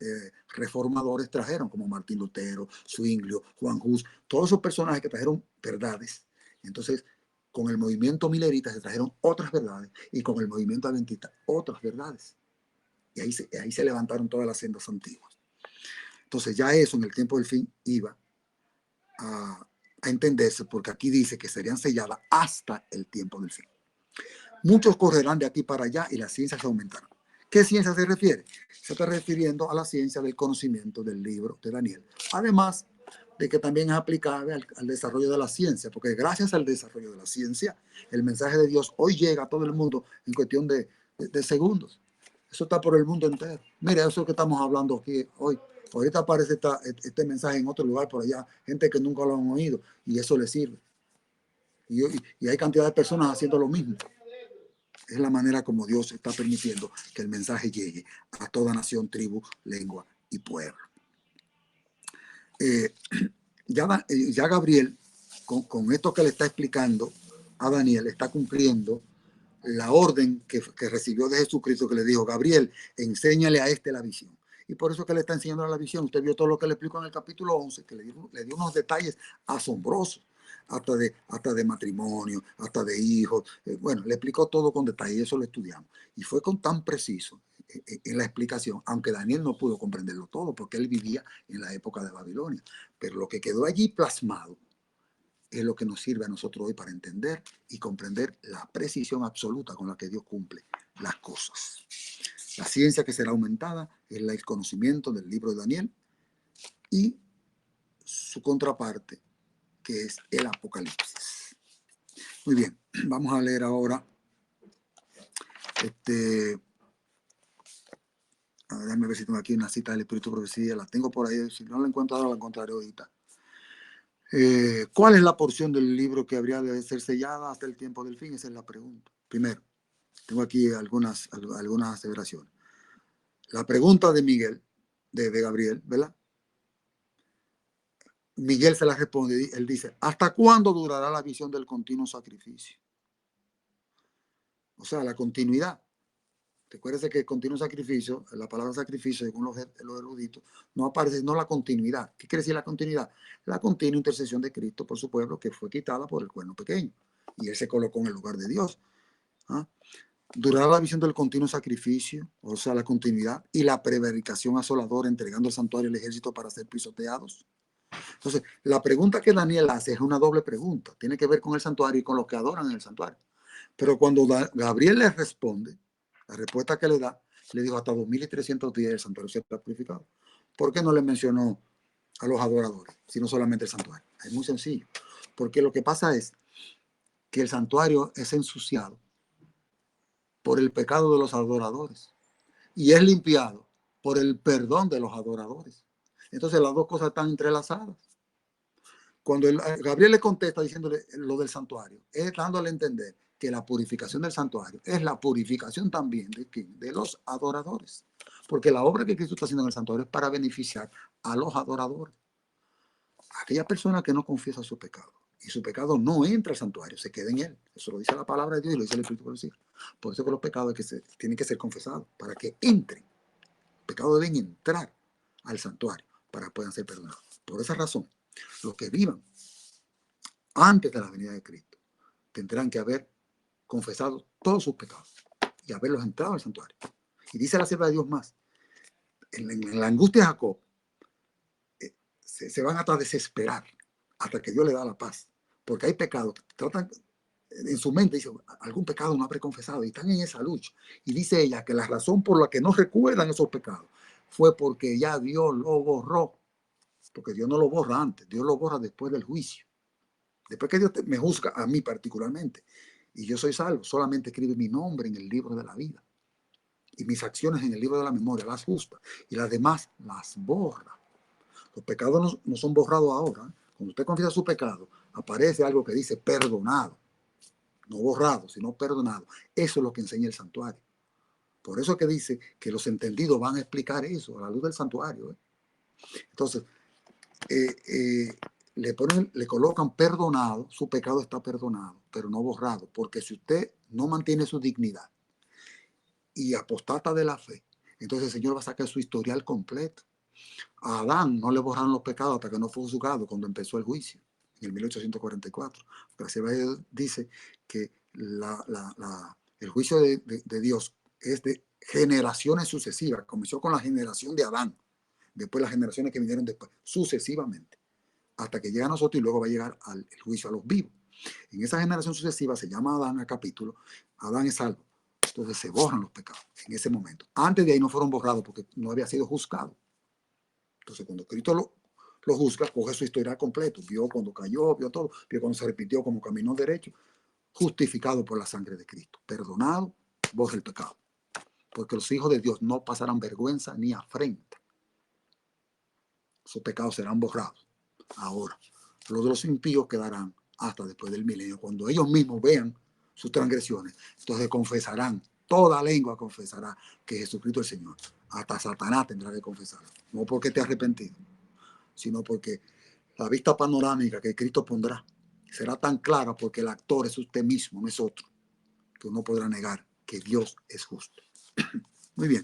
reformadores trajeron, como Martín Lutero, Zwinglio, Juan Hus, todos esos personajes que trajeron verdades. Entonces, con el movimiento milerita se trajeron otras verdades, y con el movimiento adventista otras verdades. Y ahí se levantaron todas las sendas antiguas. Entonces ya eso en el tiempo del fin iba a entenderse, porque aquí dice que serían selladas hasta el tiempo del fin. Muchos correrán de aquí para allá y las ciencias se aumentarán. ¿Qué ciencia se refiere? Se está refiriendo a la ciencia del conocimiento del libro de Daniel. Además de que también es aplicable al desarrollo de la ciencia, porque gracias al desarrollo de la ciencia, el mensaje de Dios hoy llega a todo el mundo en cuestión de segundos. Eso está por el mundo entero. Mire, eso que estamos hablando aquí hoy. Ahorita aparece este mensaje en otro lugar por allá, gente que nunca lo han oído, y eso le sirve. Y hay cantidad de personas haciendo lo mismo. Es la manera como Dios está permitiendo que el mensaje llegue a toda nación, tribu, lengua y pueblo. Ya Gabriel, con esto que le está explicando a Daniel, está cumpliendo la orden que recibió de Jesucristo, que le dijo: Gabriel, enséñale a este la visión. Y por eso que le está enseñando la visión. Usted vio todo lo que le explicó en el capítulo 11, que le dio unos detalles asombrosos, hasta de matrimonio, hasta de hijos. Bueno, le explicó todo con detalle, y eso lo estudiamos. Y fue con tan preciso en la explicación, aunque Daniel no pudo comprenderlo todo, porque él vivía en la época de Babilonia. Pero lo que quedó allí plasmado es lo que nos sirve a nosotros hoy para entender y comprender la precisión absoluta con la que Dios cumple las cosas. La ciencia que será aumentada es el conocimiento del libro de Daniel y su contraparte, que es el Apocalipsis. Muy bien, vamos a leer ahora a ver, déjame ver si tengo aquí una cita del Espíritu de Profecía. La tengo por ahí, si no la encuentro ahora la encontraré ahorita. ¿Cuál es la porción del libro que habría de ser sellada hasta el tiempo del fin? Esa es la pregunta. Primero, tengo aquí algunas aseveraciones. La pregunta de Miguel, de Gabriel, ¿verdad? Miguel se la responde, él dice: ¿hasta cuándo durará la visión del continuo sacrificio? O sea, la continuidad. Recuérdese que el continuo sacrificio, la palabra sacrificio, según los eruditos, no aparece, no la continuidad. ¿Qué quiere decir la continuidad? La continua intercesión de Cristo por su pueblo, que fue quitada por el cuerno pequeño. Y él se colocó en el lugar de Dios. ¿Ah? Durará la visión del continuo sacrificio, o sea, la continuidad, y la prevaricación asoladora, entregando el santuario al ejército para ser pisoteados. Entonces, la pregunta que Daniel hace es una doble pregunta. Tiene que ver con el santuario y con los que adoran en el santuario. Pero cuando Gabriel le responde, la respuesta que le da, le dijo hasta 2300 días el santuario será purificado. ¿Por qué no le mencionó a los adoradores, sino solamente el santuario? Es muy sencillo. Porque lo que pasa es que el santuario es ensuciado por el pecado de los adoradores y es limpiado por el perdón de los adoradores. Entonces las dos cosas están entrelazadas. Cuando Gabriel le contesta diciéndole lo del santuario, es dándole a entender que la purificación del santuario es la purificación también de los adoradores. Porque la obra que Cristo está haciendo en el santuario es para beneficiar a los adoradores. Aquella persona que no confiesa su pecado y su pecado no entra al santuario, se queda en él. Eso lo dice la palabra de Dios y lo dice el Espíritu del Cielo. Por eso que los pecados tienen que ser confesados para que entren. Los pecados deben entrar al santuario para que puedan ser perdonados. Por esa razón, los que vivan antes de la venida de Cristo tendrán que haber confesado todos sus pecados y haberlos entrado al santuario. Y dice la sierva de Dios más, en la angustia de Jacob, se van hasta desesperar hasta que Dios le da la paz, porque hay pecados que tratan en su mente, dice, algún pecado no habré confesado, y están en esa lucha. Y dice ella que la razón por la que no recuerdan esos pecados fue porque ya Dios lo borró, porque Dios no lo borra antes, Dios lo borra después del juicio. Después que Dios me juzga a mí particularmente, y yo soy salvo, solamente escribe mi nombre en el libro de la vida y mis acciones en el libro de la memoria, las justa, y las demás las borra. Los pecados no son borrados ahora. Cuando usted confiesa su pecado, aparece algo que dice perdonado, no borrado, sino perdonado. Eso es lo que enseña el santuario. Por eso que dice que los entendidos van a explicar eso a la luz del santuario. Entonces, le colocan perdonado, su pecado está perdonado, pero no borrado, porque si usted no mantiene su dignidad y apostata de la fe, entonces el Señor va a sacar su historial completo. A Adán no le borraron los pecados hasta que no fue juzgado cuando empezó el juicio, en el 1844. Pero dice que el juicio de Dios es de generaciones sucesivas. Comenzó con la generación de Adán, después las generaciones que vinieron después, sucesivamente, hasta que llega a nosotros y luego va a llegar al juicio a los vivos. En esa generación sucesiva se llama Adán a capítulo, Adán es salvo. Entonces se borran los pecados en ese momento. Antes de ahí no fueron borrados porque no había sido juzgado. Entonces cuando Cristo lo juzga, coge su historia completo. Vio cuando cayó, vio todo, vio cuando se repitió, como caminó derecho, justificado por la sangre de Cristo, perdonado, borra el pecado. Porque los hijos de Dios no pasarán vergüenza ni afrenta. Sus pecados serán borrados. Ahora, los de los impíos quedarán hasta después del milenio. Cuando ellos mismos vean sus transgresiones, entonces confesarán, toda lengua confesará que Jesucristo es el Señor. Hasta Satanás tendrá que confesar. No porque te arrepentido, sino porque la vista panorámica que Cristo pondrá será tan clara porque el actor es usted mismo, no es otro, que uno podrá negar que Dios es justo. Muy bien.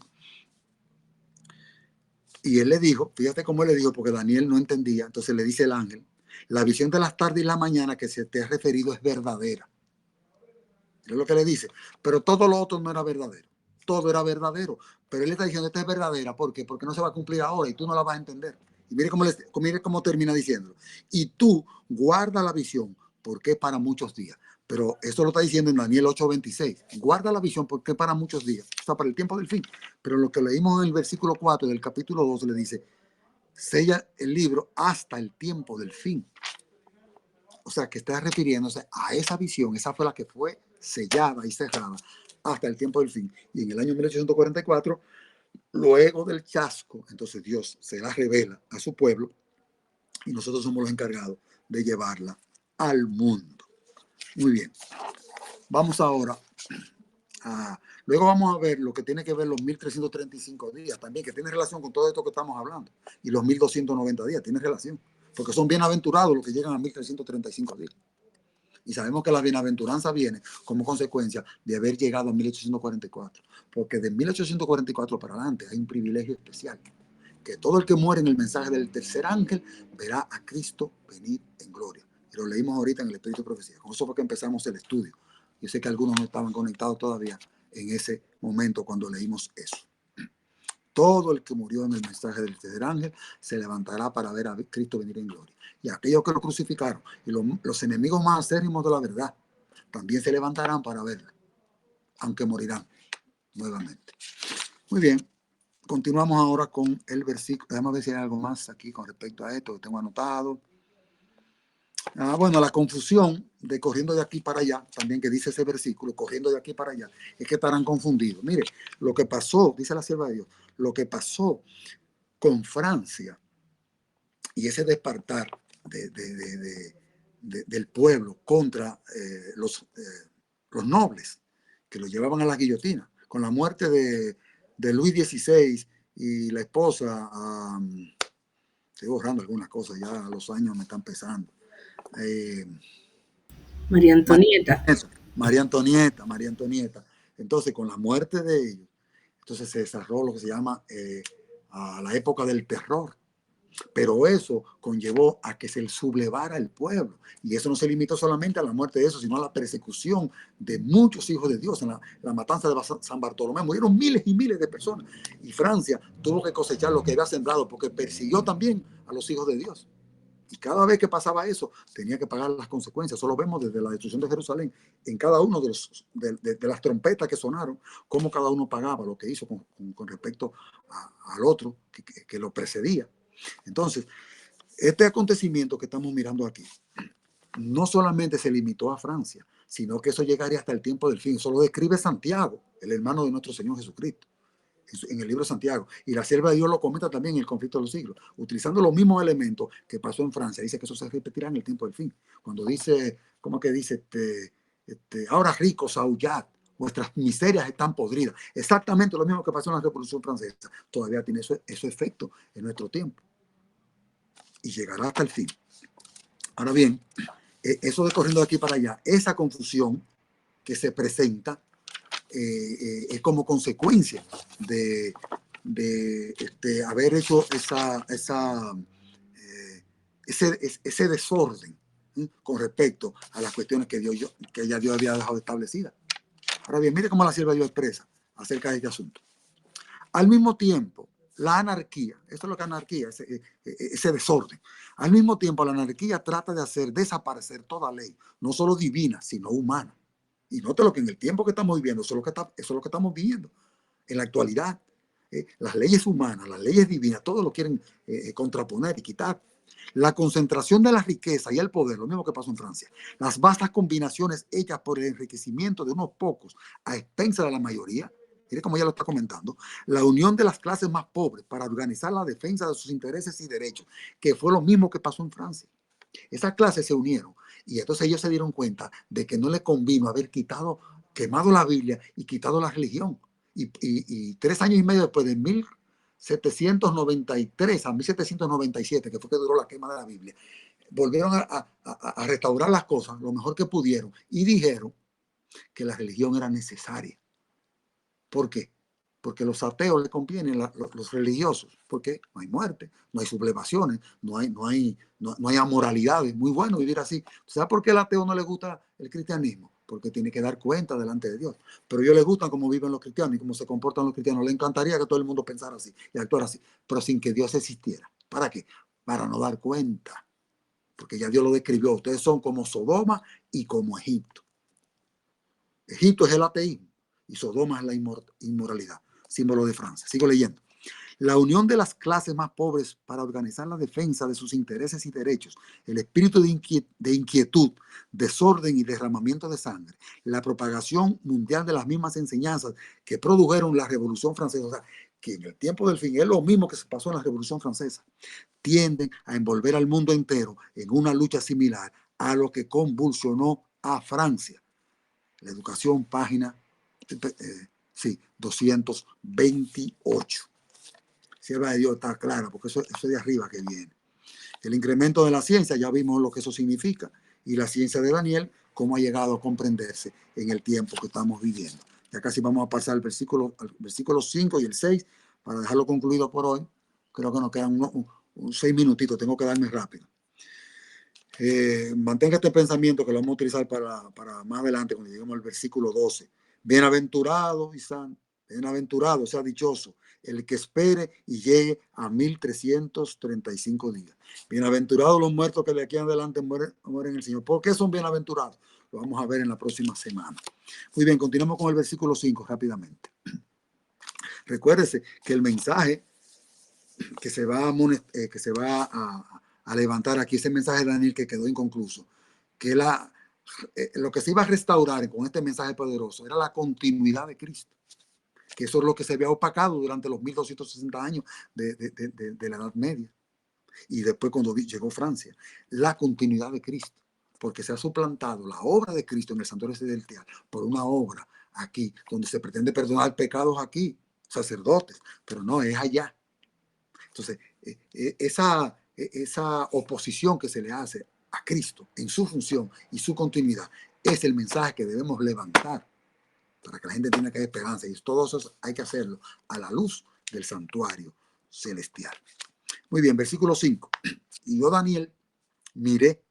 Y él le dijo, fíjate cómo él le dijo, porque Daniel no entendía, entonces le dice el ángel, la visión de las tardes y la mañana que se te ha referido es verdadera. Es lo que le dice, pero todo lo otro no era verdadero, todo era verdadero, pero él le está diciendo, esta es verdadera, ¿por qué? Porque no se va a cumplir ahora y tú no la vas a entender. Y mire cómo termina diciendo, y tú guarda la visión, porque es para muchos días. Pero esto lo está diciendo en Daniel 8:26. Guarda la visión porque es para muchos días, o sea, para el tiempo del fin. Pero lo que leímos en el versículo 4 del capítulo 2 le dice, sella el libro hasta el tiempo del fin. O sea, que está refiriéndose a esa visión, esa fue la que fue sellada y cerrada hasta el tiempo del fin. Y en el año 1844, luego del chasco, entonces Dios se la revela a su pueblo y nosotros somos los encargados de llevarla al mundo. Muy bien. Vamos ahora luego vamos a ver lo que tiene que ver los 1335 días también, que tiene relación con todo esto que estamos hablando. Y los 1290 días, tiene relación. Porque son bienaventurados los que llegan a 1335 días. Y sabemos que la bienaventuranza viene como consecuencia de haber llegado a 1844. Porque de 1844 para adelante hay un privilegio especial. Que todo el que muere en el mensaje del tercer ángel verá a Cristo venir en gloria. Y lo leímos ahorita en el Espíritu de Profecía. Con eso fue que empezamos el estudio. Yo sé que algunos no estaban conectados todavía en ese momento cuando leímos eso. Todo el que murió en el mensaje del tercer ángel se levantará para ver a Cristo venir en gloria. Y aquellos que lo crucificaron y los enemigos más acérrimos de la verdad también se levantarán para verlo, aunque morirán nuevamente. Muy bien, continuamos ahora con el versículo. Déjame ver si hay algo más aquí con respecto a esto que tengo anotado. Bueno, la confusión de corriendo de aquí para allá, también que dice ese versículo, corriendo de aquí para allá, es que estarán confundidos. Mire, lo que pasó, dice la sierva de Dios, lo que pasó con Francia y ese despertar del pueblo contra los nobles que lo llevaban a la guillotina, con la muerte de Luis XVI y la esposa, estoy borrando algunas cosas, ya los años me están pesando. María Antonieta. María Antonieta. Entonces, con la muerte de ellos, entonces se desarrolló lo que se llama a la época del terror. Pero eso conllevó a que se sublevara el pueblo. Y eso no se limitó solamente a la muerte de eso, sino a la persecución de muchos hijos de Dios. En la matanza de San Bartolomé murieron miles y miles de personas. Y Francia tuvo que cosechar lo que había sembrado porque persiguió también a los hijos de Dios. Y cada vez que pasaba eso, tenía que pagar las consecuencias. Eso lo vemos desde la destrucción de Jerusalén, en cada uno de las trompetas que sonaron, cómo cada uno pagaba lo que hizo con respecto al otro que lo precedía. Entonces, este acontecimiento que estamos mirando aquí, no solamente se limitó a Francia, sino que eso llegaría hasta el tiempo del fin. Eso lo describe Santiago, el hermano de nuestro Señor Jesucristo, en el libro de Santiago. Y la sierva de Dios lo comenta también en el conflicto de los siglos, utilizando los mismos elementos que pasó en Francia. Dice que eso se repetirá en el tiempo del fin. Cuando dice, ¿cómo que dice? Ahora ricos, aullad, vuestras miserias están podridas. Exactamente lo mismo que pasó en la Revolución Francesa. Todavía tiene eso efecto en nuestro tiempo. Y llegará hasta el fin. Ahora bien, eso de corriendo de aquí para allá, esa confusión que se presenta es como consecuencia de haber hecho ese desorden con respecto a las cuestiones que ya Dios había dejado establecidas. Ahora bien, mire cómo la sierva de Dios expresa acerca de este asunto. Al mismo tiempo, la anarquía, esto es lo que es anarquía, ese desorden. Al mismo tiempo, la anarquía trata de hacer desaparecer toda ley, no solo divina, sino humana. Y note lo que en el tiempo que estamos viviendo, eso es lo que estamos viviendo en la actualidad. Las leyes humanas, las leyes divinas, todo lo quieren contraponer y quitar. La concentración de la riqueza y el poder, lo mismo que pasó en Francia. Las vastas combinaciones hechas por el enriquecimiento de unos pocos a expensas de la mayoría. Mire como ya lo está comentando, la unión de las clases más pobres para organizar la defensa de sus intereses y derechos, que fue lo mismo que pasó en Francia. Esas clases se unieron y entonces ellos se dieron cuenta de que no les convino haber quemado la Biblia y quitado la religión. Y 3 años y medio después, de 1793 a 1797, que fue que duró la quema de la Biblia, volvieron a restaurar las cosas lo mejor que pudieron y dijeron que la religión era necesaria. ¿Por qué? Porque a los ateos les convienen los religiosos, porque no hay muerte, no hay sublevaciones, no hay amoralidades. Muy bueno vivir así. ¿Sabes por qué al ateo no le gusta el cristianismo? Porque tiene que dar cuenta delante de Dios. Pero a ellos les gusta cómo viven los cristianos y cómo se comportan los cristianos. Les encantaría que todo el mundo pensara así y actuara así, pero sin que Dios existiera. ¿Para qué? Para no dar cuenta. Porque ya Dios lo describió. Ustedes son como Sodoma y como Egipto. Egipto es el ateísmo y Sodoma es la inmoralidad, símbolo de Francia. Sigo leyendo. La unión de las clases más pobres para organizar la defensa de sus intereses y derechos, el espíritu de inquietud, desorden y derramamiento de sangre, la propagación mundial de las mismas enseñanzas que produjeron la Revolución Francesa, o sea, que en el tiempo del fin es lo mismo que se pasó en la Revolución Francesa, tienden a envolver al mundo entero en una lucha similar a lo que convulsionó a Francia. La educación, página 228. Sierva de Dios está clara, porque eso es de arriba que viene. El incremento de la ciencia, ya vimos lo que eso significa. Y la ciencia de Daniel cómo ha llegado a comprenderse en el tiempo que estamos viviendo. Ya casi vamos a pasar al versículo 5 y el 6 para dejarlo concluido por hoy. Creo que nos quedan unos 6 minutitos, tengo que darme rápido. Mantenga este pensamiento que lo vamos a utilizar para más adelante cuando lleguemos al versículo 12. Bienaventurado y santo, bienaventurado, o sea, dichoso, el que espere y llegue a 1335 días. Bienaventurados los muertos que de aquí en adelante mueren en el Señor. ¿Por qué son bienaventurados? Lo vamos a ver en la próxima semana. Muy bien, continuamos con el versículo 5 rápidamente. Recuérdese que el mensaje que se va a levantar aquí, ese mensaje de Daniel que quedó inconcluso, que lo que se iba a restaurar con este mensaje poderoso era la continuidad de Cristo, que eso es lo que se había opacado durante los 1260 años de la Edad Media y después cuando llegó Francia, la continuidad de Cristo, porque se ha suplantado la obra de Cristo en el santuario celestial por una obra aquí, donde se pretende perdonar pecados aquí, sacerdotes, pero no, es allá. Entonces, esa oposición que se le hace a Cristo en su función y su continuidad es el mensaje que debemos levantar para que la gente tenga que dar esperanza. Y todo eso hay que hacerlo a la luz del santuario celestial. Muy bien, versículo 5. Y yo, Daniel, miré,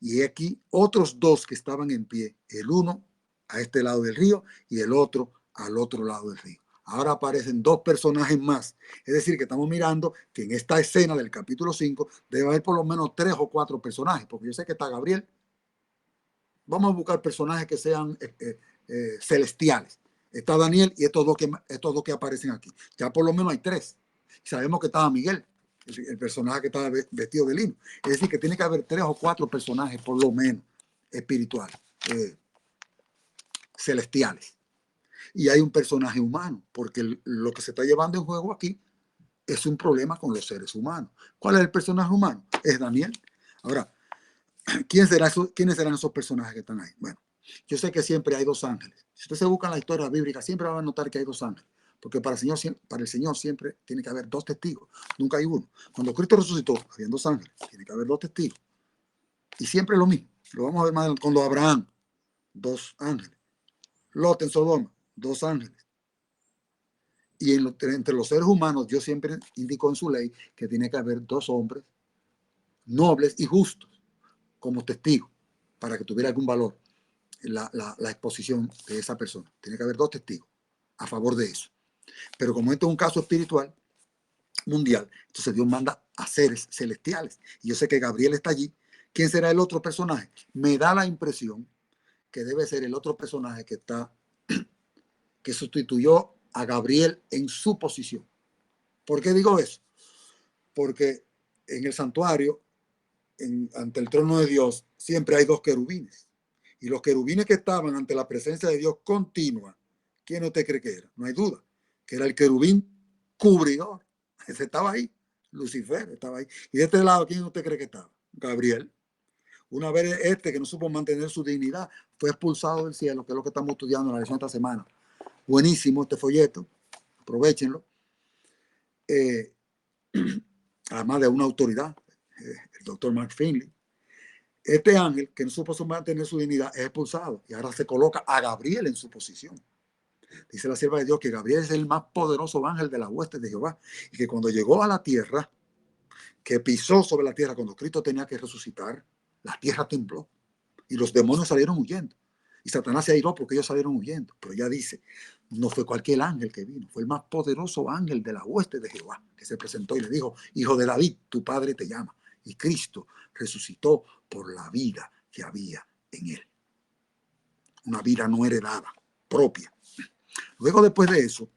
y he aquí otros dos que estaban en pie, el uno a este lado del río y el otro al otro lado del río. Ahora aparecen dos personajes más. Es decir, que estamos mirando que en esta escena del capítulo 5 debe haber por lo menos 3 o 4 personajes, porque yo sé que está Gabriel. Vamos a buscar personajes que sean celestiales. Está Daniel y estos dos que aparecen aquí. Ya por lo menos hay 3. Sabemos que estaba Miguel, el personaje que estaba vestido de lino. Es decir, que tiene que haber 3 o 4 personajes por lo menos espirituales, celestiales. Y hay un personaje humano, porque lo que se está llevando en juego aquí es un problema con los seres humanos. ¿Cuál es el personaje humano? Es Daniel. Ahora, ¿quiénes serán esos personajes que están ahí? Bueno, yo sé que siempre hay 2 ángeles. Si usted se busca en la historia bíblica, siempre va a notar que hay 2 ángeles. Porque para el Señor siempre tiene que haber 2 testigos. Nunca hay uno. Cuando Cristo resucitó, había 2 ángeles. Tiene que haber 2 testigos. Y siempre es lo mismo. Lo vamos a ver más adelante. Cuando Abraham, 2 ángeles. Lot en Sodoma, 2 ángeles. Y entre los seres humanos, Dios siempre indicó en su ley que tiene que haber 2 hombres nobles y justos como testigos para que tuviera algún valor la exposición de esa persona. Tiene que haber 2 testigos a favor de eso. Pero como esto es un caso espiritual mundial, entonces Dios manda a seres celestiales. Y yo sé que Gabriel está allí. ¿Quién será el otro personaje? Me da la impresión que debe ser el otro personaje que sustituyó a Gabriel en su posición. ¿Por qué digo eso? Porque en el santuario, ante el trono de Dios, siempre hay 2 querubines. Y los querubines que estaban ante la presencia de Dios continua, ¿quién usted cree que era? No hay duda, que era el querubín cubridor. Ese estaba ahí, Lucifer estaba ahí. Y de este lado, ¿quién usted cree que estaba? Gabriel. Una vez que no supo mantener su dignidad, fue expulsado del cielo, que es lo que estamos estudiando en la lección esta semana. Buenísimo este folleto, aprovechenlo. Además de una autoridad, el doctor Mark Finley. Este ángel, que no supo mantener su dignidad, es expulsado y ahora se coloca a Gabriel en su posición. Dice la sierva de Dios que Gabriel es el más poderoso ángel de la hueste de Jehová y que cuando llegó a la tierra, que pisó sobre la tierra cuando Cristo tenía que resucitar, la tierra tembló y los demonios salieron huyendo. Y Satanás se airó porque ellos salieron huyendo. Pero ya dice, no fue cualquier ángel que vino, fue el más poderoso ángel de la hueste de Jehová que se presentó y le dijo, hijo de David, tu padre te llama. Y Cristo resucitó por la vida que había en él. Una vida no heredada, propia. Luego, después de eso,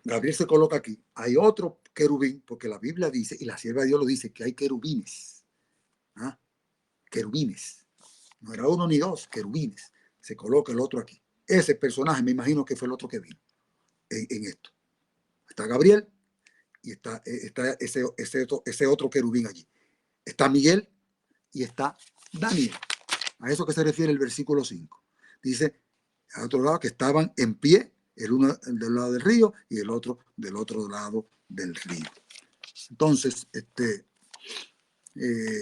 Gabriel se coloca aquí. Hay otro querubín, porque la Biblia dice, y la sierva de Dios lo dice, que hay querubines. ¿Ah? Querubines. No era 1 ni 2, querubines. Se coloca el otro aquí. Ese personaje me imagino que fue el otro que vino en esto. Está Gabriel y está ese otro querubín allí. Está Miguel y está Daniel. A eso que se refiere el versículo 5. Dice, al otro lado, que estaban en pie, el uno del lado del río y el otro del otro lado del río. Entonces,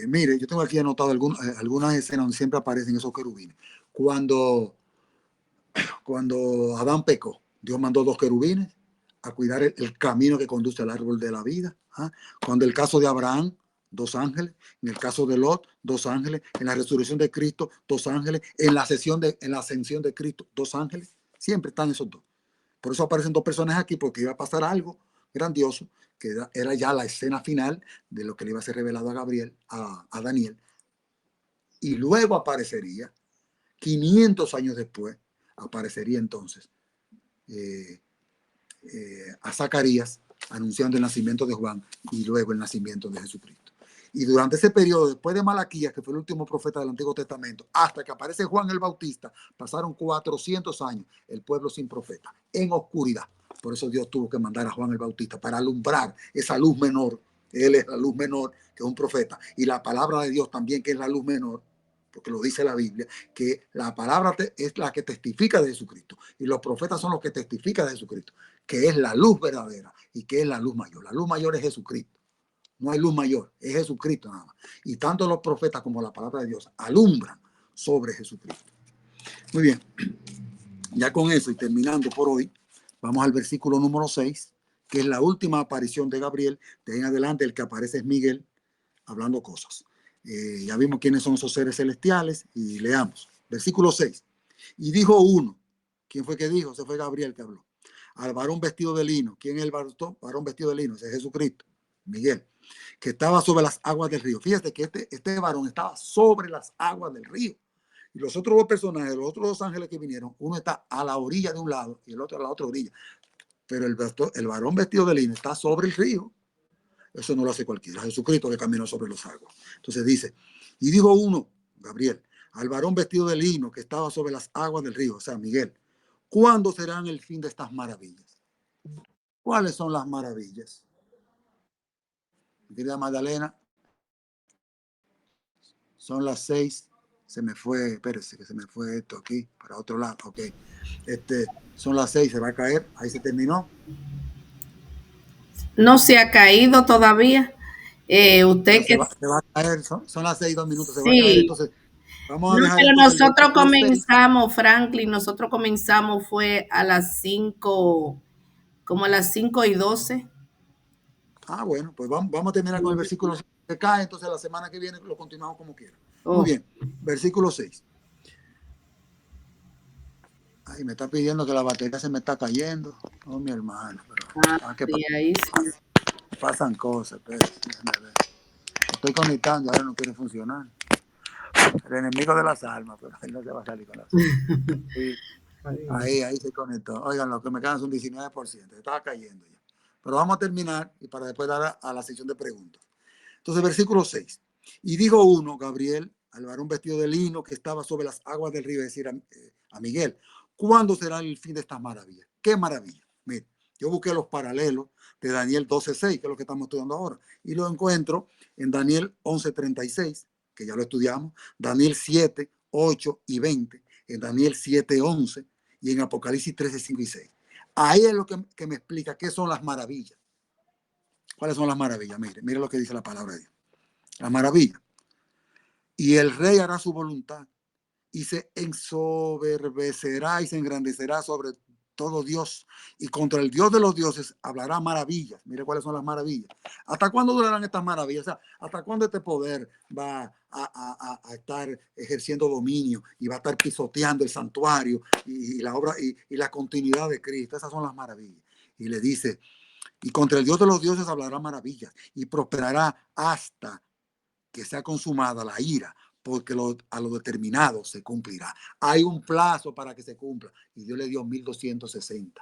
Mire, yo tengo aquí anotado algunas escenas donde siempre aparecen esos querubines. Cuando Adán pecó, Dios mandó 2 querubines a cuidar el camino que conduce al árbol de la vida. ¿Ah? Cuando el caso de Abraham, 2 ángeles. En el caso de Lot, 2 ángeles. En la resurrección de Cristo, 2 ángeles. En la ascensión de Cristo, 2 ángeles. Siempre están esos 2. Por eso aparecen 2 personas aquí, porque iba a pasar algo grandioso, que era ya la escena final de lo que le iba a ser revelado a Gabriel, a Daniel. Y luego aparecería, 500 años después, aparecería entonces a Zacarías anunciando el nacimiento de Juan y luego el nacimiento de Jesucristo. Y durante ese periodo, después de Malaquías, que fue el último profeta del Antiguo Testamento, hasta que aparece Juan el Bautista, pasaron 400 años, el pueblo sin profeta, en oscuridad. Por eso Dios tuvo que mandar a Juan el Bautista para alumbrar esa luz menor. Él es la luz menor, que es un profeta. Y la palabra de Dios también, que es la luz menor, porque lo dice la Biblia, que la palabra es la que testifica de Jesucristo. Y los profetas son los que testifican de Jesucristo, que es la luz verdadera y que es la luz mayor. La luz mayor es Jesucristo. No hay luz mayor, es Jesucristo nada más. Y tanto los profetas como la palabra de Dios alumbran sobre Jesucristo. Muy bien, ya con eso y terminando por hoy, vamos al versículo número 6, que es la última aparición de Gabriel. De ahí en adelante el que aparece es Miguel hablando cosas. Ya vimos quiénes son esos seres celestiales y leamos. Versículo 6. Y dijo uno. ¿Quién fue que dijo? Se fue Gabriel que habló. Al varón vestido de lino. ¿Quién es el varón vestido de lino? Ese es Jesucristo, Miguel, que estaba sobre las aguas del río. Fíjate que este varón estaba sobre las aguas del río. Y los otros 2 personajes, los otros 2 ángeles que vinieron, uno está a la orilla de un lado y el otro a la otra orilla. Pero el varón vestido de lino está sobre el río. Eso no lo hace cualquiera. Jesucristo que caminó sobre los aguas. Entonces dice, y dijo uno, Gabriel, al varón vestido de lino que estaba sobre las aguas del río, o sea, Miguel, ¿cuándo serán el fin de estas maravillas? ¿Cuáles son las maravillas? Mi querida Magdalena, son las 6. Se me fue, espérese, que se me fue esto aquí, para otro lado. Ok. Son las 6, se va a caer. Ahí se terminó. No se ha caído todavía. Usted que Se va a caer, son las 6, 2 minutos, se va a caer. sí. Entonces, vamos a No, dejar pero entonces el nosotros versículo 6. comenzamos, Franklin, nosotros comenzamos fue a las 5, como a las 5:12. Bueno, pues vamos a terminar con el versículo 6 que cae, entonces la semana que viene lo continuamos como quiera. Muy Oh, bien, versículo 6. Ay, me está pidiendo que la batería se me está cayendo. Oh, mi hermano. ¿Qué sí, ahí sí. pasan cosas? Pero, estoy conectando, ahora no quiere funcionar. El enemigo de las almas, pero ahí no se va a salir con las almas. Sí, ahí se conectó. Oigan, lo que me quedan son 19%. Estaba cayendo ya. Pero vamos a terminar y para después dar a la sección de preguntas. Entonces, versículo 6. Y dijo uno, Gabriel, al varón vestido de lino que estaba sobre las aguas del río, es decir, a Miguel, ¿cuándo será el fin de estas maravillas? ¿Qué maravilla? Mire, yo busqué los paralelos de Daniel 12:6, que es lo que estamos estudiando ahora, y lo encuentro en Daniel 11:36, que ya lo estudiamos, Daniel 7:8 y 20, en Daniel 7:11 y en Apocalipsis 13:5 y 6. Ahí es lo que me explica qué son las maravillas. ¿Cuáles son las maravillas? Mire lo que dice la palabra de Dios. La maravilla. Y el rey hará su voluntad y se ensoberbecerá y se engrandecerá sobre todo Dios y contra el Dios de los dioses hablará maravillas. Mire cuáles son las maravillas. ¿Hasta cuándo durarán estas maravillas? O sea, ¿hasta cuándo este poder va a estar ejerciendo dominio y va a estar pisoteando el santuario y la obra y la continuidad de Cristo? Esas son las maravillas. Y le dice, y contra el Dios de los dioses hablará maravillas y prosperará hasta que sea consumada la ira, porque a lo determinado se cumplirá. Hay un plazo para que se cumpla y Dios le dio 1260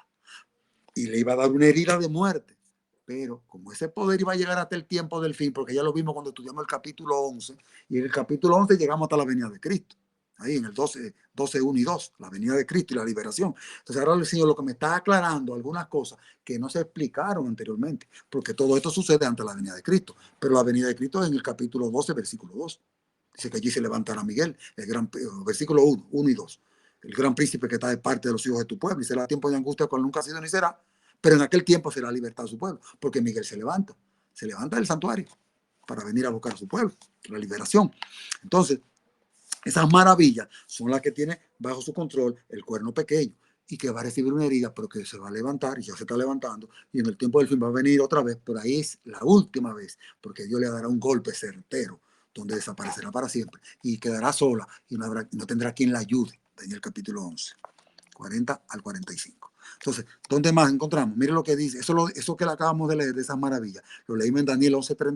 y le iba a dar una herida de muerte. Pero como ese poder iba a llegar hasta el tiempo del fin, porque ya lo vimos cuando estudiamos el capítulo 11, y en el capítulo 11 llegamos hasta la venida de Cristo. Ahí en el 12, 1 y 2, la venida de Cristo y la liberación. Entonces ahora el Señor lo que me está aclarando algunas cosas que no se explicaron anteriormente, porque todo esto sucede ante la venida de Cristo. Pero la venida de Cristo es en el capítulo 12, versículo 2. Dice que allí se levantará Miguel, versículo 1 y 2. El gran príncipe que está de parte de los hijos de tu pueblo, y será tiempo de angustia cual nunca ha sido ni será, pero en aquel tiempo será libertad a su pueblo, porque Miguel se levanta del santuario. para venir a buscar a su pueblo, la liberación. Entonces, esas maravillas son las que tiene bajo su control el cuerno pequeño y que va a recibir una herida, pero que se va a levantar y ya se está levantando. Y en el tiempo del fin va a venir otra vez, pero ahí es la última vez, porque Dios le dará un golpe certero, donde desaparecerá para siempre y quedará sola y no tendrá quien la ayude. Daniel capítulo 11, 40 al 45. Entonces, ¿dónde más encontramos? Mire lo que dice, eso que le acabamos de leer de esas maravillas. Lo leímos en Daniel 11:31.